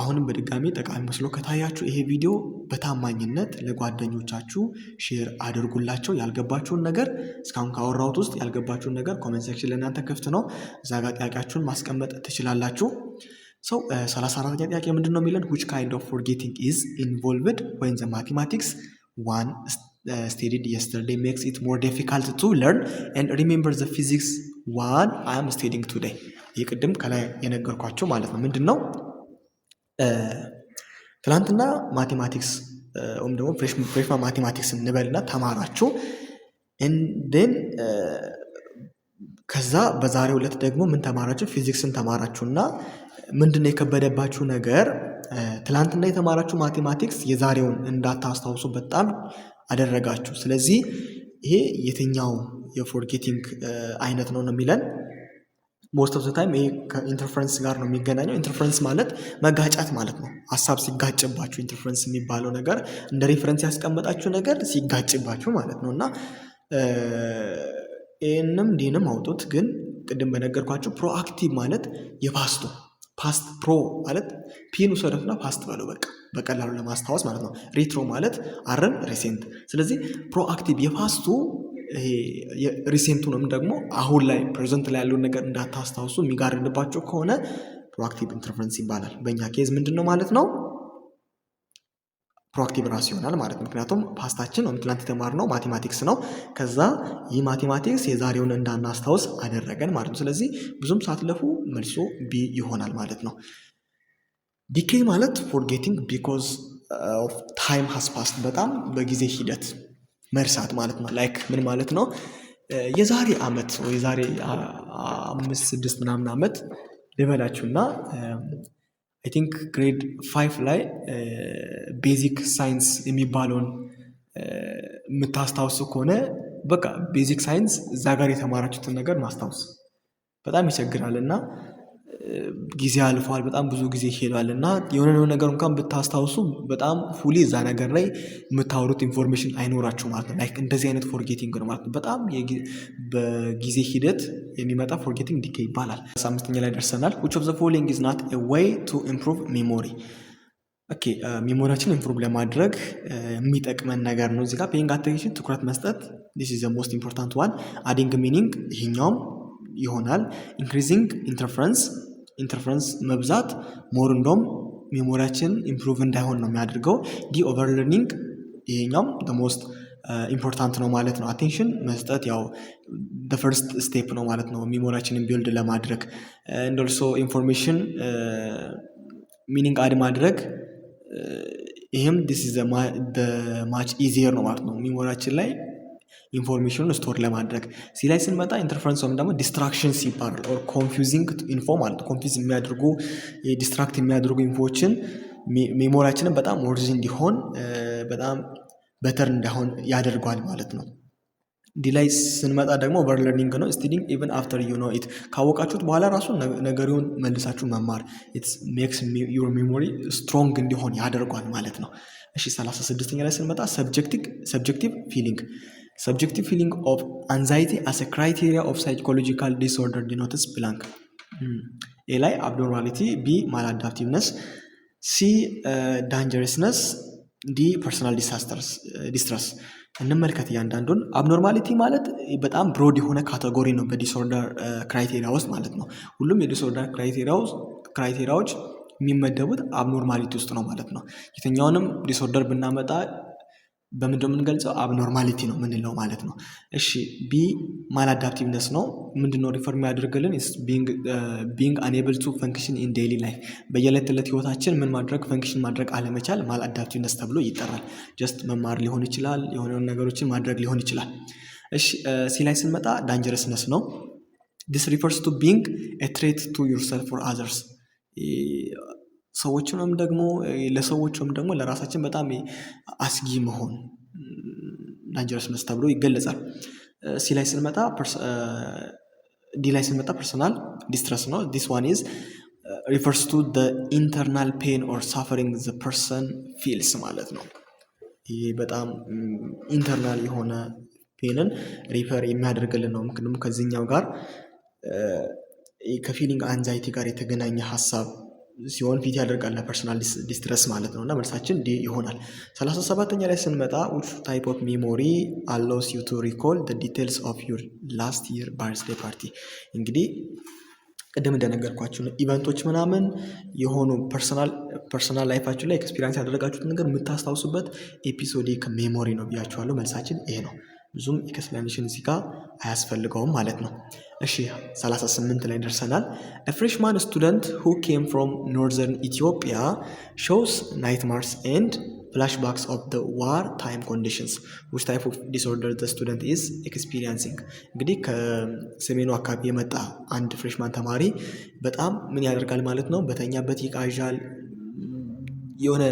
አሁንም በድጋሚ ጠቃሚ መስሎ ከታያችሁ ይሄ ቪዲዮ በታማኝነት ለጓደኞቻችሁ ሼር አድርጉላቸው። ያልገባችሁን ነገር እስካሁን ካወራሁት ውስጥ ያልገባችሁን ነገር ኮሜንት ሴክሽን ለእናንተ ክፍት ነው። እዛ ጋር ጥያቄያችሁን ማስቀመጥ ትችላላችሁ። ሰው 34ኛ ጥያቄ ምንድን ነው የሚለን? which kind of forgetting is involved when the mathematics one studied yesterday makes it more difficult to learn and remember the physics one I am studying today? ይህ ቅድም ከላይ የነገርኳቸው ማለት ነው። ምንድን ነው ትናንትና ማቴማቲክስ ወይም ደግሞ ፍሬሽማን ማቴማቲክስ እንበልና ተማራችሁ እንደን ከዛ በዛሬው ዕለት ደግሞ ምን ተማራችሁ? ፊዚክስን ተማራችሁና ምንድነው የከበደባችሁ ነገር? ትላንትና የተማራችሁ ማቴማቲክስ የዛሬውን እንዳታስታውሱ በጣም አደረጋችሁ። ስለዚህ ይሄ የትኛው የፎርጌቲንግ አይነት ነው የሚለን? ሞስት ኦፍ ዘ ታይም ይሄ ከኢንተርፈረንስ ጋር ነው የሚገናኘው። ኢንተርፈረንስ ማለት መጋጫት ማለት ነው። ሀሳብ ሲጋጭባችሁ ኢንተርፈረንስ የሚባለው ነገር እንደ ሬፈረንስ ያስቀመጣችሁ ነገር ሲጋጭባችሁ ማለት ነው። እና ኤንም ዲንም አውጡት። ግን ቅድም በነገርኳችሁ ፕሮአክቲቭ ማለት የፓስቱ ፓስት ፕሮ ማለት ፒን ውሰዱትና ፓስት በለው በቃ በቀላሉ ለማስታወስ ማለት ነው። ሪትሮ ማለት አርን ሪሴንት። ስለዚህ ፕሮአክቲቭ የፓስቱ ሪሴንቱንም ደግሞ አሁን ላይ ፕሬዘንት ላይ ያለውን ነገር እንዳታስታውሱ የሚጋርድባቸው ከሆነ ፕሮአክቲቭ ኢንተርፈረንስ ይባላል። በእኛ ኬዝ ምንድን ነው ማለት ነው? ፕሮአክቲቭ ራሱ ይሆናል ማለት ነው። ምክንያቱም ፓስታችን ወይም ትላንት የተማርነው ማቴማቲክስ ነው። ከዛ ይህ ማቴማቲክስ የዛሬውን እንዳናስታውስ አደረገን ማለት ነው። ስለዚህ ብዙም ሳትለፉ መልሶ ቢ ይሆናል ማለት ነው። ዲኬይ ማለት ፎርጌቲንግ ቢኮዝ ኦፍ ታይም ሃስ ፓስድ፣ በጣም በጊዜ ሂደት መርሳት ማለት ነው። ላይክ ምን ማለት ነው? የዛሬ አመት ወይ የዛሬ 5-6 ምናምን አመት ልበላችሁና አይ ቲንክ ግሬድ 5 ላይ ቤዚክ ሳይንስ የሚባለውን የምታስታውሱ ከሆነ በቃ ቤዚክ ሳይንስ እዛ ጋር የተማራችሁትን ነገር ማስታወስ በጣም ይቸግራል እና ጊዜ አልፏል፣ በጣም ብዙ ጊዜ ይሄዳል እና የሆነ ነገር እንኳን ብታስታውሱ በጣም ፉሊ እዛ ነገር ላይ የምታወሩት ኢንፎርሜሽን አይኖራችሁ ማለት ነው። ላይክ እንደዚህ አይነት ፎርጌቲንግ ነው ማለት ነው። በጣም በጊዜ ሂደት የሚመጣ ፎርጌቲንግ ዲኬይ ይባላል። 5ኛ ላይ ደርሰናል። which of the following is not a way to improve memory? ኦኬ ሜሞሪያችን ኢምፕሩቭ ለማድረግ የሚጠቅመን ነገር ነው። እዚህ ጋር ፔይንግ አቴንሽን ትኩረት መስጠት this is the most important one። adding meaning ይሄኛውም ይሆናል። ኢንክሪዚንግ ኢንተርፈረንስ መብዛት ሞር እንደውም ሜሞሪያችን ኢምፕሩቭ እንዳይሆን ነው የሚያደርገው። ዲ ኦቨርለርኒንግ ይሄኛውም the most ኢምፖርታንት ነው ማለት ነው። አቴንሽን መስጠት ያው the first step ነው ማለት ነው ሜሞሪያችንን ቢልድ ለማድረግ። and also ኢንፎርሜሽን ሚኒንግ አድ ማድረግ ይህም this is the much easier ነው ማለት ነው ሜሞሪያችን ላይ ኢንፎርሜሽኑን ስቶር ለማድረግ። ሲ ላይ ስንመጣ ኢንተርፈረንስ ወይም ደግሞ ዲስትራክሽንስ ይባላል። ኦር ኮንፊውዚንግ ኢንፎ ማለት ኮንፊውዝ የሚያደርጉ ዲስትራክት የሚያደርጉ ኢንፎዎችን ሜሞሪያችንን በጣም ወርዝ እንዲሆን በጣም በተር እንዳይሆን ያደርጓል ማለት ነው። ዲ ላይ ስንመጣ ደግሞ ኦቨርለርኒንግ ነው። ስቲዲንግ ኢቨን አፍተር ዩ ኖ ኢት፣ ካወቃችሁት በኋላ ራሱ ነገሩን መልሳችሁ መማር ኢትስ ሜክስ ዩር ሜሞሪ ስትሮንግ እንዲሆን ያደርጓል ማለት ነው። እሺ 36ኛ ላይ ስንመጣ ሰብጀክቲቭ ፊሊንግ subjective feeling of anxiety as a criteria of psychological disorder denotes blank. A ላይ abnormality, B maladaptiveness, C dangerousness, D personal distress። እንመልከት እያንዳንዱን። አብኖርማሊቲ ማለት በጣም ብሮድ የሆነ ካቴጎሪ ነው በዲስኦርደር ክራይቴሪያ ውስጥ ማለት ነው። ሁሉም የዲስኦርደር ክራይቴሪያዎች የሚመደቡት አብኖርማሊቲ ውስጥ ነው ማለት ነው። የትኛውንም ዲስኦርደር ብናመጣ በምንድነው የምንገልጸው? አብኖርማሊቲ ነው ምንለው ማለት ነው። እሺ ቢ ማልአዳፕቲቭነስ ነው። ምንድነው ሪፈር የሚያደርግልን? ቢንግ አንኤብል ቱ ፈንክሽን ኢን ዴይሊ ላይፍ፣ በየዕለት ተዕለት ህይወታችን ምን ማድረግ ፈንክሽን ማድረግ አለመቻል ማልአዳፕቲቭነስ ተብሎ ይጠራል። ጀስት መማር ሊሆን ይችላል፣ የሆነ ነገሮችን ማድረግ ሊሆን ይችላል። እሺ ሲ ላይ ስንመጣ ዳንጀረስነስ ነው። ዲስ ሪፈርስ ቱ ቢንግ ኤ ትሬት ቱ ዩርሰልፍ ኦር አዘርስ፣ ሰዎችንም ደግሞ ለሰዎችም ደግሞ ለራሳችን በጣም አስጊ መሆን ዳንጀረስነስ ተብሎ ይገለጻል። ሲ ላይ ስንመጣ ዲ ላይ ስንመጣ ፐርሰናል ዲስትረስ ነው። ዲስ ዋን ኢዝ ሪፈርስ ቱ ዘ ኢንተርናል ፔን ኦር ሳፈሪንግ ዘ ፐርሰን ፊልስ ማለት ነው። ይሄ በጣም ኢንተርናል የሆነ ፔንን ሪፈር የሚያደርግልን ነው። ምክንያቱም ከዚህኛው ጋር ከፊሊንግ አንዛይቲ ጋር የተገናኘ ሀሳብ ሲሆን ፊት ያደርጋል ለፐርሰናል ዲስትረስ ማለት ነው እና መልሳችን ዲ ይሆናል። 37ኛ ላይ ስንመጣ which type of memory allows you to recall the details of your last year birthday party። እንግዲህ ቅድም እንደነገርኳችሁ ነው ኢቨንቶች ምናምን የሆኑ ፐርሰናል ላይፋችሁ ላይ ኤክስፒሪየንስ ያደረጋችሁት ነገር የምታስታውሱበት ኤፒሶዲክ ሜሞሪ ነው ብያችኋለሁ። መልሳችን ይሄ ነው። ብዙም ኤክስፕላኔሽን እዚህ ጋር አያስፈልገውም ማለት ነው። እሺ 38 ላይ ደርሰናል። A freshman student who came from northern Ethiopia shows nightmares and flashbacks of the war time conditions. Which type of disorder the student is experiencing? እንግዲህ ከሰሜኑ አካባቢ የመጣ አንድ ፍሬሽማን ተማሪ በጣም ምን ያደርጋል ማለት ነው፣ በተኛበት ይቃዣል። የሆነ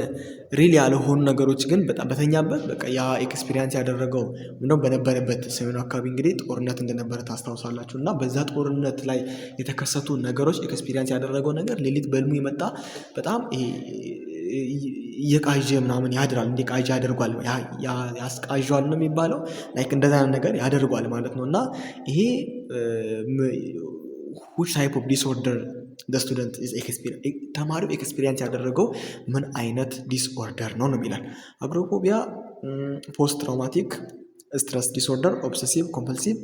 ሪል ያልሆኑ ነገሮች ግን በጣም በተኛበት በቃ ያ ኤክስፒሪየንስ ያደረገው ምንድነው በነበረበት ሰሜኑ አካባቢ እንግዲህ ጦርነት እንደነበረ ታስታውሳላችሁ እና በዛ ጦርነት ላይ የተከሰቱ ነገሮች ኤክስፒሪየንስ ያደረገው ነገር ሌሊት በልሙ የመጣ በጣም እየቃዠ ምናምን ያድራል። እንደ ቃዠ ያደርጓል፣ ያስቃዣል ነው የሚባለው። ላይክ እንደዛ ነገር ያደርጓል ማለት ነው እና ይሄ which type of disorder the student is ተማሪው ኤክስፒሪየንስ ያደረገው ምን አይነት ዲስኦርደር ነው የሚላል። አግሮፎቢያ፣ ፖስት ትራውማቲክ ስትረስ ዲስኦርደር፣ ኦብሰሲቭ ኮምፐልሲቭ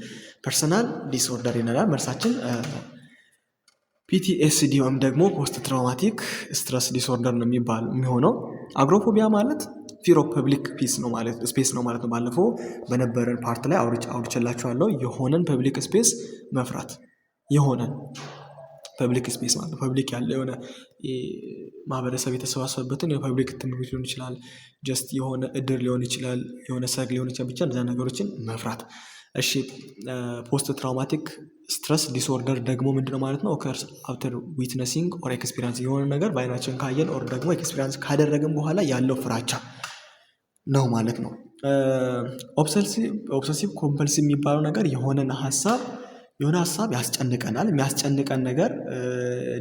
ፐርሰናል ዲስኦርደር ይነላል። መልሳችን ፒቲኤስዲ ወይም ደግሞ ፖስት ትራውማቲክ ስትረስ ዲስኦርደር ነው የሚሆነው። አግሮፎቢያ ማለት ፊር ኦፍ ፐብሊክ ፒስ ነው ማለት ስፔስ ነው ማለት ነው። ባለፈው በነበረን ፓርት ላይ አውርቼላችኋለሁ። የሆነን ፐብሊክ ስፔስ መፍራት፣ የሆነን ፐብሊክ ስፔስ ማለት ፐብሊክ ያለ የሆነ ማህበረሰብ የተሰባሰበበትን የፐብሊክ ትምህርት ሊሆን ይችላል፣ ጀስት የሆነ እድር ሊሆን ይችላል፣ የሆነ ሰርግ ሊሆን ይችላል፣ ብቻ እነዛ ነገሮችን መፍራት። እሺ ፖስት ትራውማቲክ ስትረስ ዲስኦርደር ደግሞ ምንድነው ማለት ነው? ኦከርስ አፍተር ዊትነሲንግ ኦር ኤክስፒሪየንስ የሆነ ነገር በአይናችን ካየን ኦር ደግሞ ኤክስፒሪየንስ ካደረግን በኋላ ያለው ፍራቻ ነው ማለት ነው። ኦብሰሲቭ ኮምፐልሲቭ የሚባለው ነገር የሆነ ሀሳብ ያስጨንቀናል። የሚያስጨንቀን ነገር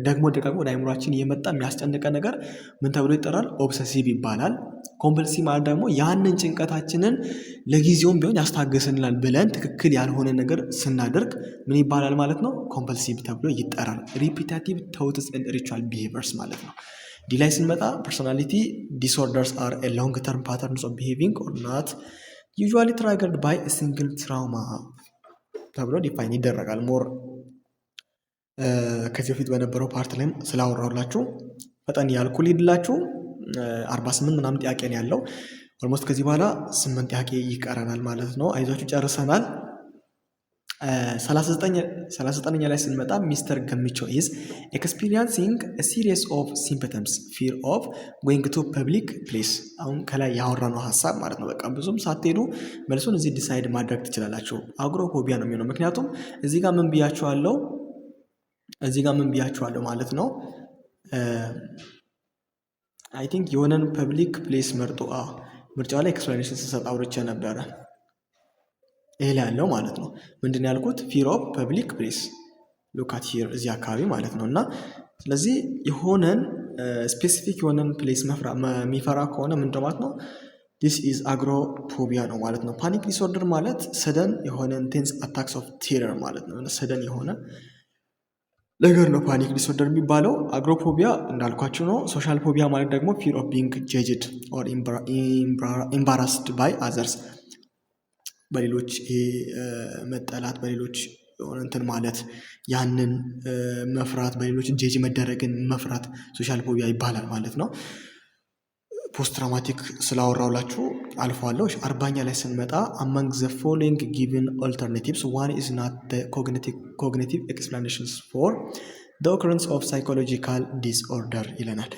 ደግሞ ወደ አይምሯችን እየመጣ የሚያስጨንቀን ነገር ምን ተብሎ ይጠራል? ኦብሰሲቭ ይባላል። ኮምፐልሲቭ ማለት ደግሞ ያንን ጭንቀታችንን ለጊዜውም ቢሆን ያስታግስልናል ብለን ትክክል ያልሆነ ነገር ስናደርግ ምን ይባላል ማለት ነው? ኮምፐልሲቭ ተብሎ ይጠራል። ሪፒታቲቭ ቶትስ ኤንድ ሪቹዋል ቢሄቪየርስ ማለት ነው። ዲ ላይ ስንመጣ ፐርሶናሊቲ ዲስኦርደርስ አር ኤ ሎንግ ተርም ፓተርንስ ኦፍ ቢሄቪንግ ኦር ናት ዩዥዋሊ ትራይገርድ ባይ ሲንግል ትራውማ ተብሎ ዲፋይን ይደረጋል። ሞር ከዚህ በፊት በነበረው ፓርት ላይም ስላወራሁላችሁ ፈጠን ያልኩ ሊድላችሁ 48 ምናምን ጥያቄ ነው ያለው። ኦልሞስት ከዚህ በኋላ 8 ጥያቄ ይቀረናል ማለት ነው። አይዟችሁ ጨርሰናል። 39ኛ ላይ ስንመጣ ሚስተር ገሚቾ ኢዝ ኤክስፒሪየንሲንግ ሲሪየስ ኦፍ ሲምፕተምስ ፊር ኦፍ ጎይንግ ቱ ፐብሊክ ፕሌስ። አሁን ከላይ ያወራነው ሀሳብ ማለት ነው። በቃ ብዙም ሳትሄዱ መልሱን እዚህ ዲሳይድ ማድረግ ትችላላችሁ። አግሮፎቢያ ነው የሚሆነው። ምክንያቱም እዚህ ጋር ምን ብያችኋለሁ ማለት ነው። አይ ቲንክ የሆነን ፐብሊክ ፕሌስ ምርጫ ላይ ኤክስፕላኔሽን ስሰጥ አውርቼ ነበረ። ይሄ ላይ ያለው ማለት ነው ምንድን ያልኩት ፊር ኦፍ ፐብሊክ ፕሌስ ሉካት ሂር እዚህ አካባቢ ማለት ነው። እና ስለዚህ የሆነን ስፔሲፊክ የሆነን ፕሌስ የሚፈራ ከሆነ ምንድን ማለት ነው? ዲስ ኢዝ አግሮፎቢያ ነው ማለት ነው። ፓኒክ ዲስኦርደር ማለት ሰደን የሆነ ኢንቴንስ አታክስ ኦፍ ቴረር ማለት ነው። ሰደን የሆነ ነገር ነው ፓኒክ ዲስኦርደር የሚባለው። አግሮፎቢያ እንዳልኳችሁ ነው። ሶሻል ፎቢያ ማለት ደግሞ ፊር ኦፍ ቢንግ ጀጅድ ኦር ኢምባራስድ ባይ አዘርስ፣ በሌሎች መጠላት፣ በሌሎች እንትን ማለት፣ ያንን መፍራት፣ በሌሎች ጀጅ መደረግን መፍራት ሶሻል ፎቢያ ይባላል ማለት ነው። ፖስት ትራውማቲክ ስላወራውላችሁ አልፈዋለሁ። 40ኛ ላይ ስንመጣ among the following given alternatives one is not the cognitive explanations for the occurrence of psychological disorder ይለናል።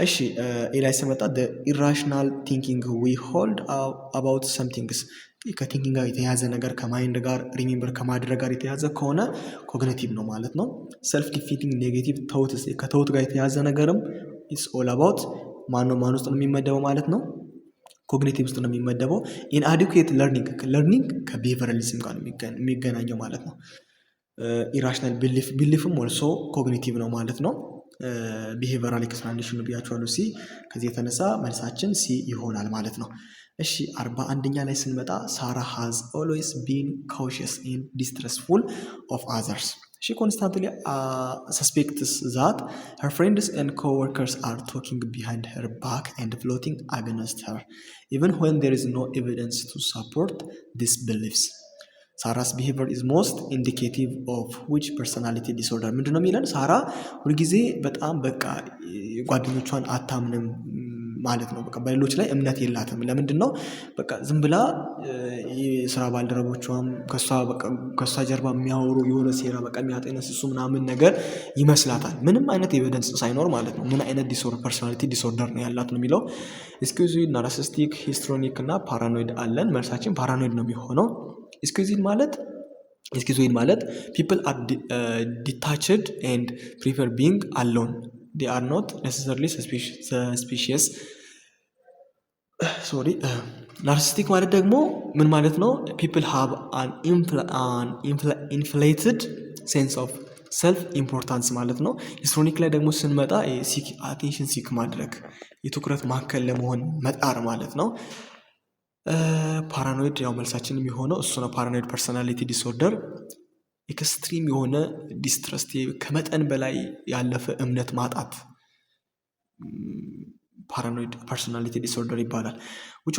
እሺ ላይ ስንመጣ the irrational thinking we hold about some things ከቲንኪንግ ጋር የተያዘ ነገር ከማይንድ ጋር ሪሜምበር ከማድረግ ጋር የተያዘ ከሆነ ኮግኒቲቭ ነው ማለት ነው። ሰልፍ ዲፊቲንግ ኔጌቲቭ ቶትስ ከተውት ጋር የተያዘ ነገርም ኢትስ ኦል አባውት ማን ውስጥ ነው የሚመደበው ማለት ነው? ኮግኒቲቭ ውስጥ ነው የሚመደበው። ኢንአዲኩዌት ለርኒንግ ከቢሄቨራሊዝም ጋር የሚገናኘው ማለት ነው። ኢራሽናል ቢሊፍም ኦልሶ ኮግኒቲቭ ነው ማለት ነው። ቢሄቨራል ኤክስፕላኔሽን ብያችኋለሁ ሲ። ከዚህ የተነሳ መልሳችን ሲ ይሆናል ማለት ነው። እሺ 41ኛ ላይ ስንመጣ ሳራ ሃዝ ኦልዌይስ ቢን ካውሽስ ኤንድ ዲስትረስፉል ኦፍ አዘርስ ሺ ኮንስታንትሊ ሰስፔክትስ ዛት ሄር ፍሬንድስ ኤንድ ኮወርከርስ አር ቶኪንግ ቢሃይንድ ሄር ባክ ኤንድ ፕሎቲንግ አገንስት ሄር ኢቨን ዌን ዜር ኢዝ ኖ ኤቪደንስ ቱ ሰፖርት ዲስ ቢሊፍስ ሳራስ ቢሄቪየር ኢዝ ሞስት ኢንዲኬቲቭ ኦፍ ዊች ፐርሶናሊቲ ዲስኦርደር ምንድን ነው የሚለን? ሳራ ሁልጊዜ በጣም በቃ ጓደኞቿን አታምንም ማለት ነው። በቃ በሌሎች ላይ እምነት የላትም። ለምንድን ነው? በቃ ዝም ብላ የስራ ባልደረቦቿም ከእሷ ጀርባ የሚያወሩ የሆነ ሴራ በቃ የሚያጠነስሱ ምናምን ነገር ይመስላታል። ምንም አይነት ኤቪደንስ ሳይኖር ማለት ነው። ምን አይነት ፐርሶናሊቲ ዲስኦርደር ነው ያላት ነው የሚለው። ስኪዞይድ፣ ናርሲሲስቲክ፣ ሂስትሮኒክ እና ፓራኖይድ አለን። መልሳችን ፓራኖይድ ነው የሚሆነው። ስኪዞይድ ማለት ፒፕል አር ዲታችድ ኤንድ ፕሪፈር ቢንግ አሎን they are not necessarily suspicious ናርሲስቲክ ማለት ደግሞ ምን ማለት ነው? people have an inflated sense of self importance ማለት ነው። ሂስትሮኒክ ላይ ደግሞ ስንመጣ አቴንሽን ሲክ ማድረግ የትኩረት ማዕከል ለመሆን መጣር ማለት ነው። ፓራኖይድ ያው መልሳችን የሚሆነው እሱ ነው። ፓራኖይድ ፐርሶናሊቲ ዲስኦርደር ኤክስትሪም የሆነ ዲስትረስት ከመጠን በላይ ያለፈ እምነት ማጣት ፓራኖይድ ፐርሶናሊቲ ዲስኦርደር ይባላል። which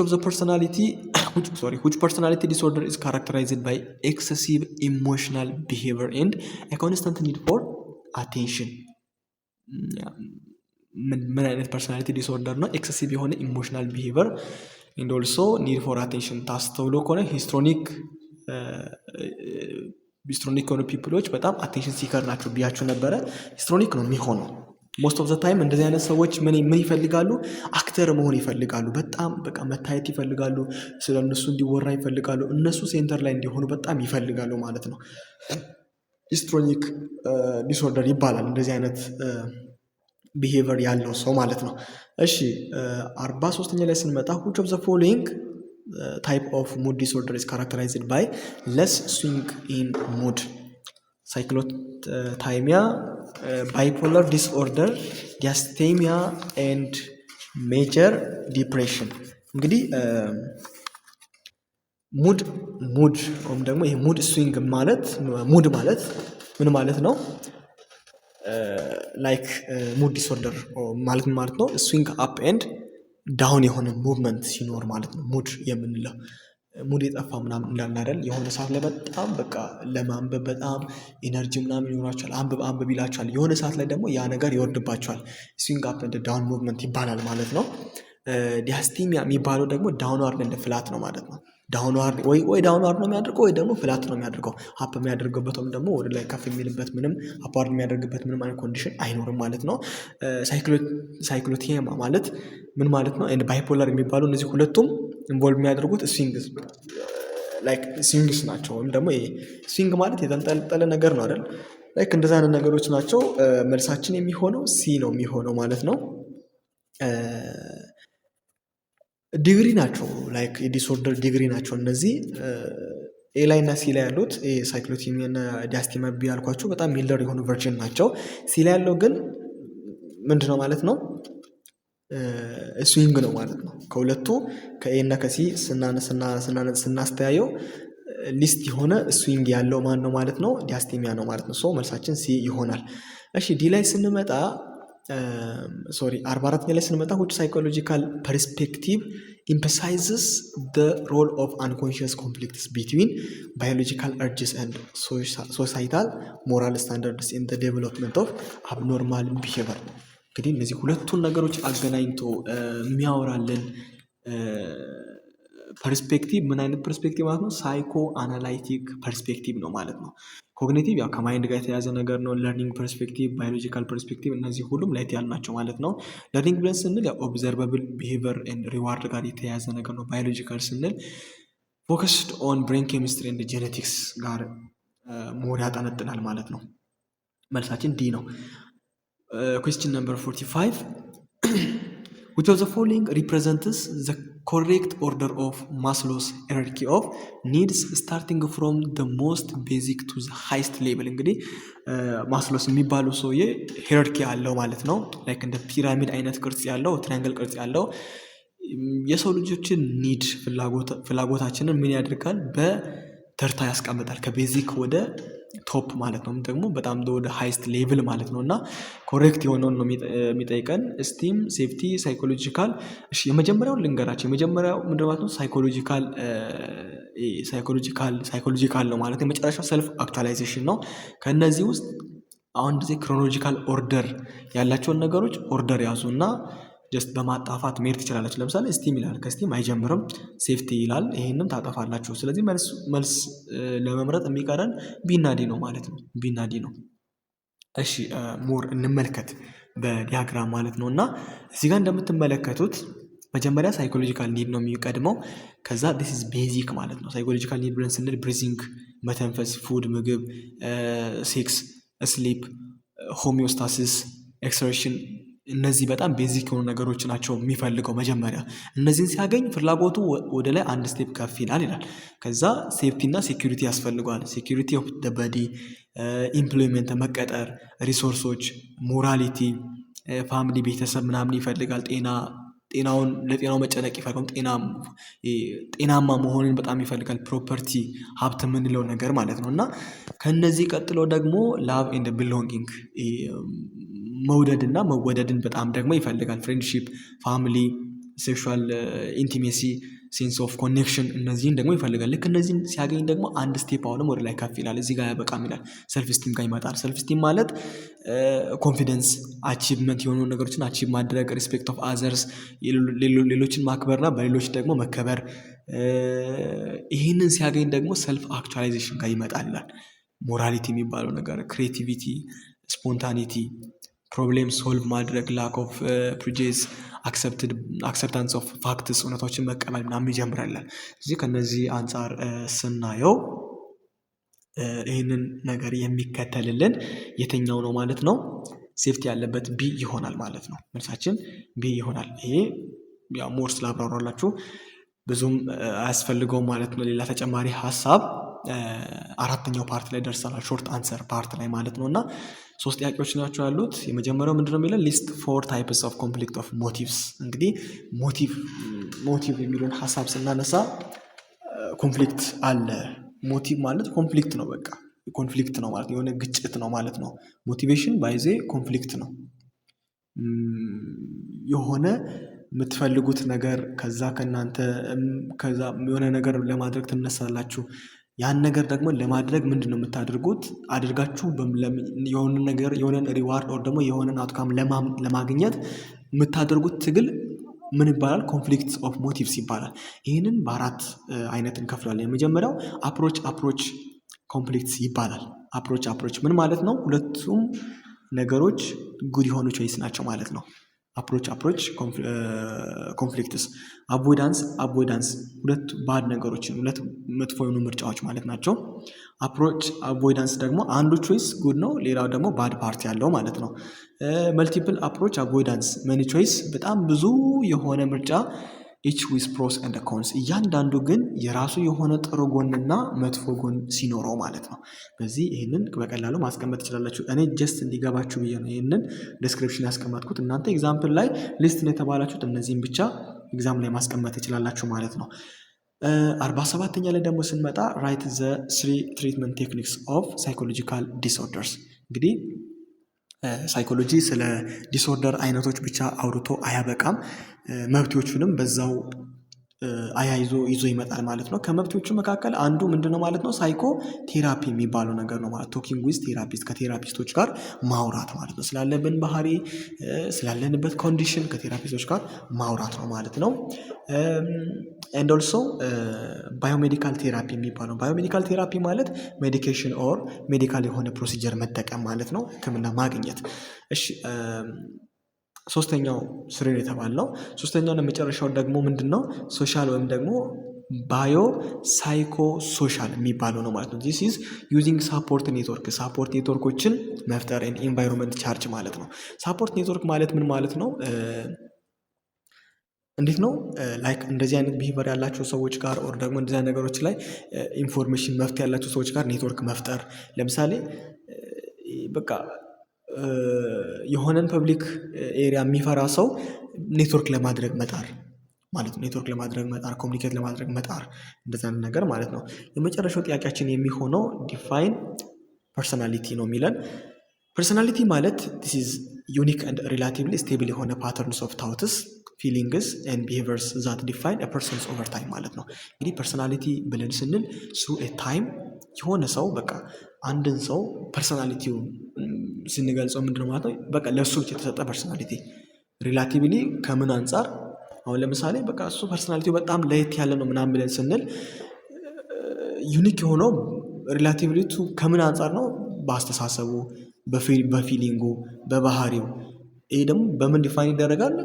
personality disorder is characterized by excessive emotional behavior and a constant need for attention ምን አይነት ፐርሶናሊቲ ዲስኦርደር ነው? ኤክሰሲቭ የሆነ ኢሞሽናል ቢሄቪየር and also need for attention ታስተውሎ ከሆነ ሂስትሮኒክ የሆኑ ፒፕሎች በጣም አቴንሽን ሲከር ናቸው ብያችሁ ነበረ። ሂስትሮኒክ ነው የሚሆነው ሞስት ኦፍ ዘ ታይም። እንደዚህ አይነት ሰዎች ምን ይፈልጋሉ? አክተር መሆን ይፈልጋሉ። በጣም በቃ መታየት ይፈልጋሉ። ስለ እነሱ እንዲወራ ይፈልጋሉ። እነሱ ሴንተር ላይ እንዲሆኑ በጣም ይፈልጋሉ ማለት ነው። ሂስትሮኒክ ዲስኦርደር ይባላል እንደዚህ አይነት ቢሄቪየር ያለው ሰው ማለት ነው። እሺ 43ኛ ላይ ስንመጣ which of the following type of mood disorder is characterized by less swing in mood? cyclothymia, bipolar disorder, dysthymia and major depression። እንግዲህ ሙድ ወይም ደግሞ ይሄ ሙድ ስዊንግ ማለት ሙድ ማለት ምን ማለት ነው? ላይክ ሙድ ዲስኦርደር ማለት ነው ስዊንግ አፕ ኤንድ ዳውን የሆነ ሙቭመንት ሲኖር ማለት ነው። ሙድ የምንለው ሙድ የጠፋ ምናምን እንዳልን አይደል? የሆነ ሰዓት ላይ በጣም በቃ ለማንበብ በጣም ኢነርጂ ምናምን ይኖራቸዋል። አንብብ ይላቸዋል። የሆነ ሰዓት ላይ ደግሞ ያ ነገር ይወርድባቸዋል። ስዊንግ አፕ ኤንድ ዳውን ሙቭመንት ይባላል ማለት ነው። ዲያስቲሚያ የሚባለው ደግሞ ዳውንዋርድ ኤንድ ፍላት ነው ማለት ነው። ዳውንዋርድ ወይ ዳውንዋርድ ነው የሚያደርገው ወይ ደግሞ ፍላት ነው የሚያደርገው። አፕ የሚያደርግበትም ደግሞ ወደ ላይ ከፍ የሚልበት ምንም አፕዋርድ የሚያደርግበት ምንም አይነት ኮንዲሽን አይኖርም ማለት ነው። ሳይክሎቲየማ ማለት ምን ማለት ነው? ኤንድ ባይፖላር የሚባሉ እነዚህ ሁለቱም ኢንቮልቭ የሚያደርጉት ስዊንግስ ናቸው። ወይም ደግሞ ስዊንግ ማለት የተንጠለጠለ ነገር ነው አይደል? ላይክ እንደዛ አይነት ነገሮች ናቸው። መልሳችን የሚሆነው ሲ ነው የሚሆነው ማለት ነው። ዲግሪ ናቸው ላይክ የዲስኦርደር ዲግሪ ናቸው እነዚህ ኤ ላይ እና ሲ ላይ ያሉት ሳይክሎቲሚያ እና ዲያስቲሚያ ያልኳቸው በጣም ሚልደር የሆኑ ቨርዥን ናቸው። ሲ ላይ ያለው ግን ምንድነው ማለት ነው? ስዊንግ ነው ማለት ነው። ከሁለቱ ከኤ እና ከሲ ስናስተያየው ሊስት የሆነ ስዊንግ ያለው ማን ነው ማለት ነው? ዲያስቲሚያ ነው ማለት ነው። ሶ መልሳችን ሲ ይሆናል። እሺ ዲ ላይ ስንመጣ 44ኛ ላይ ስንመጣ which psychological perspective emphasizes the role of unconscious conflicts between biological urges and societal moral standards in the development of abnormal behavior። እንግዲህ እነዚህ ሁለቱን ነገሮች አገናኝቶ የሚያወራልን ፐርስፔክቲቭ ምን አይነት ፐርስፔክቲቭ ማለት ነው? ሳይኮ አናላይቲክ ፐርስፔክቲቭ ነው ማለት ነው። ኮግኒቲቭ ያው ከማይንድ ጋር የተያዘ ነገር ነው። ለርኒንግ ፐርስፔክቲቭ፣ ባዮሎጂካል ፐርስፔክቲቭ እነዚህ ሁሉም ላይት ያሉ ናቸው ማለት ነው። ለርኒንግ ብለን ስንል ያው ኦብዘርቫብል ቢሄቪየር ኤንድ ሪዋርድ ጋር የተያዘ ነገር ነው። ባዮሎጂካል ስንል ፎከስድ ኦን ብሬን ኬሚስትሪ ኤንድ ጄኔቲክስ ጋር ሞር ያጠነጥናል ማለት ነው። መልሳችን ዲ ነው። ኩዌስችን ነምበር 45 which of the following represents the correct order of Maslow's hierarchy of needs starting from the most basic to the highest level? እንግዲህ ማስሎስ የሚባለው ሰውዬ ሂራርኪ ያለው ማለት ነው። ላይክ እንደ ፒራሚድ አይነት ቅርጽ ያለው ትራያንግል ቅርጽ ያለው የሰው ልጆችን ኒድ ፍላጎታችንን ምን ያደርጋል በተርታ ያስቀምጣል ከቤዚክ ወደ ቶፕ ማለት ነው ደግሞ በጣም ወደ ሃይስት ሌቭል ማለት ነው እና ኮሬክት የሆነውን ነው የሚጠይቀን ስቲም ሴፍቲ ሳይኮሎጂካል የመጀመሪያውን ልንገራቸው የመጀመሪያው ምንድን ማለት ነው ሳይኮሎጂካል ነው ማለት የመጨረሻው ሰልፍ አክቹዋላይዜሽን ነው ከእነዚህ ውስጥ አሁን ጊዜ ክሮኖሎጂካል ኦርደር ያላቸውን ነገሮች ኦርደር ያዙ እና ጀስት በማጣፋት መሄድ ትችላላችሁ ለምሳሌ ስቲም ይላል ከስቲም አይጀምርም ሴፍቲ ይላል ይሄንም ታጠፋላችሁ ስለዚህ መልስ ለመምረጥ የሚቀረን ቢና ዲ ነው ማለት ነው ቢና ዲ ነው እሺ ሞር እንመልከት በዲያግራም ማለት ነው እና እዚህ ጋር እንደምትመለከቱት መጀመሪያ ሳይኮሎጂካል ኒድ ነው የሚቀድመው ከዛ this is ቤዚክ ማለት ነው ሳይኮሎጂካል ኒድ ብለን ስንል ብሪዚንግ መተንፈስ ፉድ ምግብ ሴክስ ስሊፕ ሆሚዮስታሲስ ኤክስፕሬሽን እነዚህ በጣም ቤዚክ የሆኑ ነገሮች ናቸው የሚፈልገው መጀመሪያ እነዚህን ሲያገኝ ፍላጎቱ ወደ ላይ አንድ ስቴፕ ከፍ ይላል ከዛ ሴፍቲ እና ሴኩሪቲ ያስፈልገዋል ሴኩሪቲ ኦፍ ዘ ቦዲ ኢምፕሎይመንት መቀጠር ሪሶርሶች ሞራሊቲ ፋሚሊ ቤተሰብ ምናምን ይፈልጋል ጤናውን ለጤናው መጨነቅ ይፈልጋል ጤናማ መሆንን በጣም ይፈልጋል ፕሮፐርቲ ሀብት የምንለው ነገር ማለት ነው እና ከነዚህ ቀጥሎ ደግሞ ላቭ ኤንድ ቢሎንጊንግ መውደድ እና መወደድን በጣም ደግሞ ይፈልጋል ፍሬንድሺፕ ፋሚሊ ሴክሹዋል ኢንቲሜሲ ሴንስ ኦፍ ኮኔክሽን እነዚህን ደግሞ ይፈልጋል ልክ እነዚህን ሲያገኝ ደግሞ አንድ ስቴፕ አሁንም ወደ ላይ ከፍ ይላል እዚህ ጋር ያበቃም ይላል ሰልፍ ስቲም ጋር ይመጣል ሰልፍ ስቲም ማለት ኮንፊደንስ አቺቭመንት የሆኑ ነገሮችን አቺቭ ማድረግ ሪስፔክት ኦፍ አዘርስ ሌሎችን ማክበርና በሌሎች ደግሞ መከበር ይህንን ሲያገኝ ደግሞ ሰልፍ አክቹዋላይዜሽን ጋር ይመጣል ይላል ሞራሊቲ የሚባለው ነገር ክሬቲቪቲ ስፖንታኒቲ ፕሮብሌም ሶልቭ ማድረግ ላክ ኦፍ ፕሪጄስ አክሰፕታንስ ኦፍ ፋክትስ እውነቶችን መቀበል ምናምን ይጀምራለን እዚህ ከነዚህ አንጻር ስናየው ይህንን ነገር የሚከተልልን የትኛው ነው ማለት ነው ሴፍቲ ያለበት ቢ ይሆናል ማለት ነው መልሳችን ቢ ይሆናል ይሄ ያው ሞር ስላብራራላችሁ ብዙም አያስፈልገውም ማለት ነው ሌላ ተጨማሪ ሀሳብ አራተኛው ፓርት ላይ ደርሰናል ሾርት አንሰር ፓርት ላይ ማለት ነው እና ሶስት ጥያቄዎች ናቸው ያሉት የመጀመሪያው ምንድነው የሚለው ሊስት ፎር ታይፕስ ኦፍ ኮንፍሊክት ኦፍ ሞቲቭስ እንግዲህ ሞቲቭ የሚለውን ሀሳብ ስናነሳ ኮንፍሊክት አለ ሞቲቭ ማለት ኮንፍሊክት ነው በቃ ኮንፍሊክት ነው ማለት የሆነ ግጭት ነው ማለት ነው ሞቲቬሽን ባይዜ ኮንፍሊክት ነው የሆነ የምትፈልጉት ነገር ከዛ ከናንተ ከዛ የሆነ ነገር ለማድረግ ትነሳላችሁ ያን ነገር ደግሞ ለማድረግ ምንድነው የምታደርጉት አድርጋችሁ የሆነ ነገር የሆነ ሪዋርድ ኦር ደግሞ የሆነ አውትካም ለማግኘት የምታደርጉት ትግል ምን ይባላል ኮንፍሊክት ኦፍ ሞቲቭስ ይባላል ይህንን በአራት አይነት እንከፍላለን የመጀመሪያው አፕሮች ኮንፍሊክትስ ይባላል አፕሮች ምን ማለት ነው ሁለቱም ነገሮች ጉድ የሆኑ ቾይስ ናቸው ማለት ነው አፕሮች ኮንፍሊክትስ አቮይዳንስ ሁለት ባድ ነገሮችን ሁለት መጥፎ የሆኑ ምርጫዎች ማለት ናቸው አፕሮች አቮይዳንስ ደግሞ አንዱ ቾይስ ጉድ ነው ሌላው ደግሞ ባድ ፓርቲ ያለው ማለት ነው መልቲፕል አፕሮች አቮይዳንስ መኒ ቾይስ በጣም ብዙ የሆነ ምርጫ each with pros and cons እያንዳንዱ ግን የራሱ የሆነ ጥሩ ጎንና መጥፎ ጎን ሲኖረው ማለት ነው በዚህ ይሄንን በቀላሉ ማስቀመጥ ትችላላችሁ እኔ ጀስት እንዲገባችሁ ብዬ ነው ይሄንን ዲስክሪፕሽን ያስቀመጥኩት እናንተ ኤግዛምፕል ላይ ሊስት ነው የተባላችሁት እነዚህን ብቻ ኤግዛም ላይ ማስቀመጥ ትችላላችሁ ማለት ነው 47ኛ ላይ ደግሞ ስንመጣ write the 3 treatment techniques of psychological disorders እንግዲህ ሳይኮሎጂ ስለ ዲስኦርደር አይነቶች ብቻ አውርቶ አያበቃም መብቶቹንም በዛው ይዞ ይመጣል ማለት ነው ከመብቶቹ መካከል አንዱ ምንድነው ማለት ነው ሳይኮ ቴራፒ የሚባለው ነገር ነው ማለት ቶኪንግ ዊዝ ቴራፒስት ከቴራፒስቶች ጋር ማውራት ማለት ነው ስላለብን ባህሪ ስላለንበት ኮንዲሽን ከቴራፒስቶች ጋር ማውራት ነው ማለት ነው and also ባዮሜዲካል ቴራፒ የሚባለው ባዮሜዲካል ቴራፒ ማለት ሜዲኬሽን ኦር ሜዲካል የሆነ ፕሮሲጀር መጠቀም ማለት ነው ህክምና ማግኘት እሺ ሶስተኛው ስሬን የተባለው ሶስተኛው ለመጨረሻው ደግሞ ምንድነው ሶሻል ወይም ደግሞ ባዮ ሳይኮ ሶሻል የሚባለው ነው ማለት ነው this is using support ኔትወርኮችን መፍጠር and environment charge ማለት ነው ሳፖርት ኔትወርክ ማለት ምን ማለት ነው እንዴት ነው ላይክ እንደዚህ አይነት ቢሄቨር ያላቸው ሰዎች ጋር ኦር ደግሞ እንደዚህ አይነት ነገሮች ላይ ኢንፎርሜሽን መፍት ያላቸው ሰዎች ጋር ኔትወርክ መፍጠር ለምሳሌ በቃ የሆነን ፐብሊክ ኤሪያ የሚፈራ ሰው ኔትወርክ ለማድረግ መጣር ማለት ነው። ኔትወርክ ለማድረግ መጣር፣ ኮሚኒኬት ለማድረግ መጣር፣ እንደዛ አይነት ነገር ማለት ነው። የመጨረሻው ጥያቄያችን የሚሆነው ዲፋይን ፐርሰናሊቲ ነው የሚለን። ፐርሰናሊቲ ማለት this is unique and relatively stable የሆነ patterns of thoughts, feelings and behaviors that define a person's over time ማለት ነው። እንግዲህ ፐርሰናሊቲ ብለን ስንል through a time የሆነ ሰው በቃ አንድን ሰው ፐርሰናሊቲው ስንገልጸው ምንድነው ማለት ነው? በቃ ለእሱ ብቻ የተሰጠ ፐርሰናሊቲ ሪላቲቭሊ ከምን አንጻር አሁን ለምሳሌ በቃ እሱ ፐርሰናሊቲው በጣም ለየት ያለ ነው ምናምን ብለን ስንል ዩኒክ የሆነው ሪላቲቭሊቱ ከምን አንጻር ነው? በአስተሳሰቡ፣ በፊሊንጉ፣ በባህሪው። ይሄ ደግሞ በምን ዲፋይን ይደረጋል?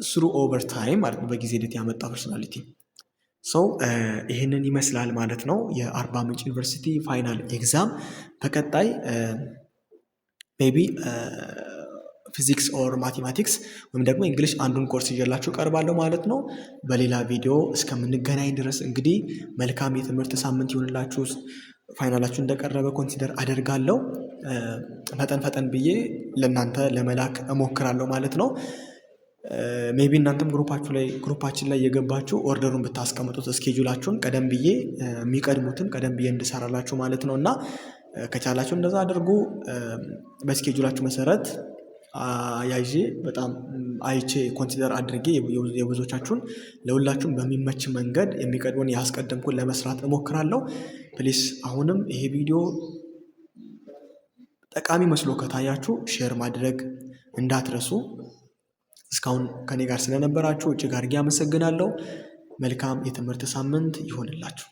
ስሩ ኦቨር ታይም ማለት ነው፣ በጊዜ ሂደት ያመጣ ፐርሰናሊቲ። ሰው ይህንን ይመስላል ማለት ነው የአርባ ምንጭ ዩኒቨርሲቲ ፋይናል ኤግዛም። በቀጣይ ሜይ ቢ ፊዚክስ ኦር ማቴማቲክስ ወይም ደግሞ እንግሊሽ አንዱን ኮርስ ይዤላችሁ ቀርባለሁ ማለት ነው። በሌላ ቪዲዮ እስከምንገናኝ ድረስ እንግዲህ መልካም የትምህርት ሳምንት ይሁንላችሁ። ፋይናላችሁ እንደቀረበ ኮንሲደር አደርጋለሁ። ፈጠን ብዬ ለእናንተ ለመላክ እሞክራለሁ ማለት ነው። ሜቢ እናንተም ግሩፓችን ላይ የገባችሁ ኦርደሩን ብታስቀምጡት እስኬጁላችሁን ቀደም ብዬ የሚቀድሙትን ቀደም ብዬ እንድሰራላችሁ ማለት ነው። እና ከቻላችሁ እንደዛ አድርጉ። በስኬጁላችሁ መሰረት ያይዤ በጣም አይቼ ኮንሲደር አድርጌ የብዙዎቻችሁን ለሁላችሁም በሚመች መንገድ የሚቀድሙን ያስቀደምኩን ለመስራት እሞክራለሁ። ፕሊስ አሁንም ይሄ ቪዲዮ ጠቃሚ መስሎ ከታያችሁ ሼር ማድረግ እንዳትረሱ። እስካሁን ከኔ ጋር ስለነበራችሁ እጅግ አድርጌ አመሰግናለሁ። መልካም የትምህርት ሳምንት ይሆንላችሁ።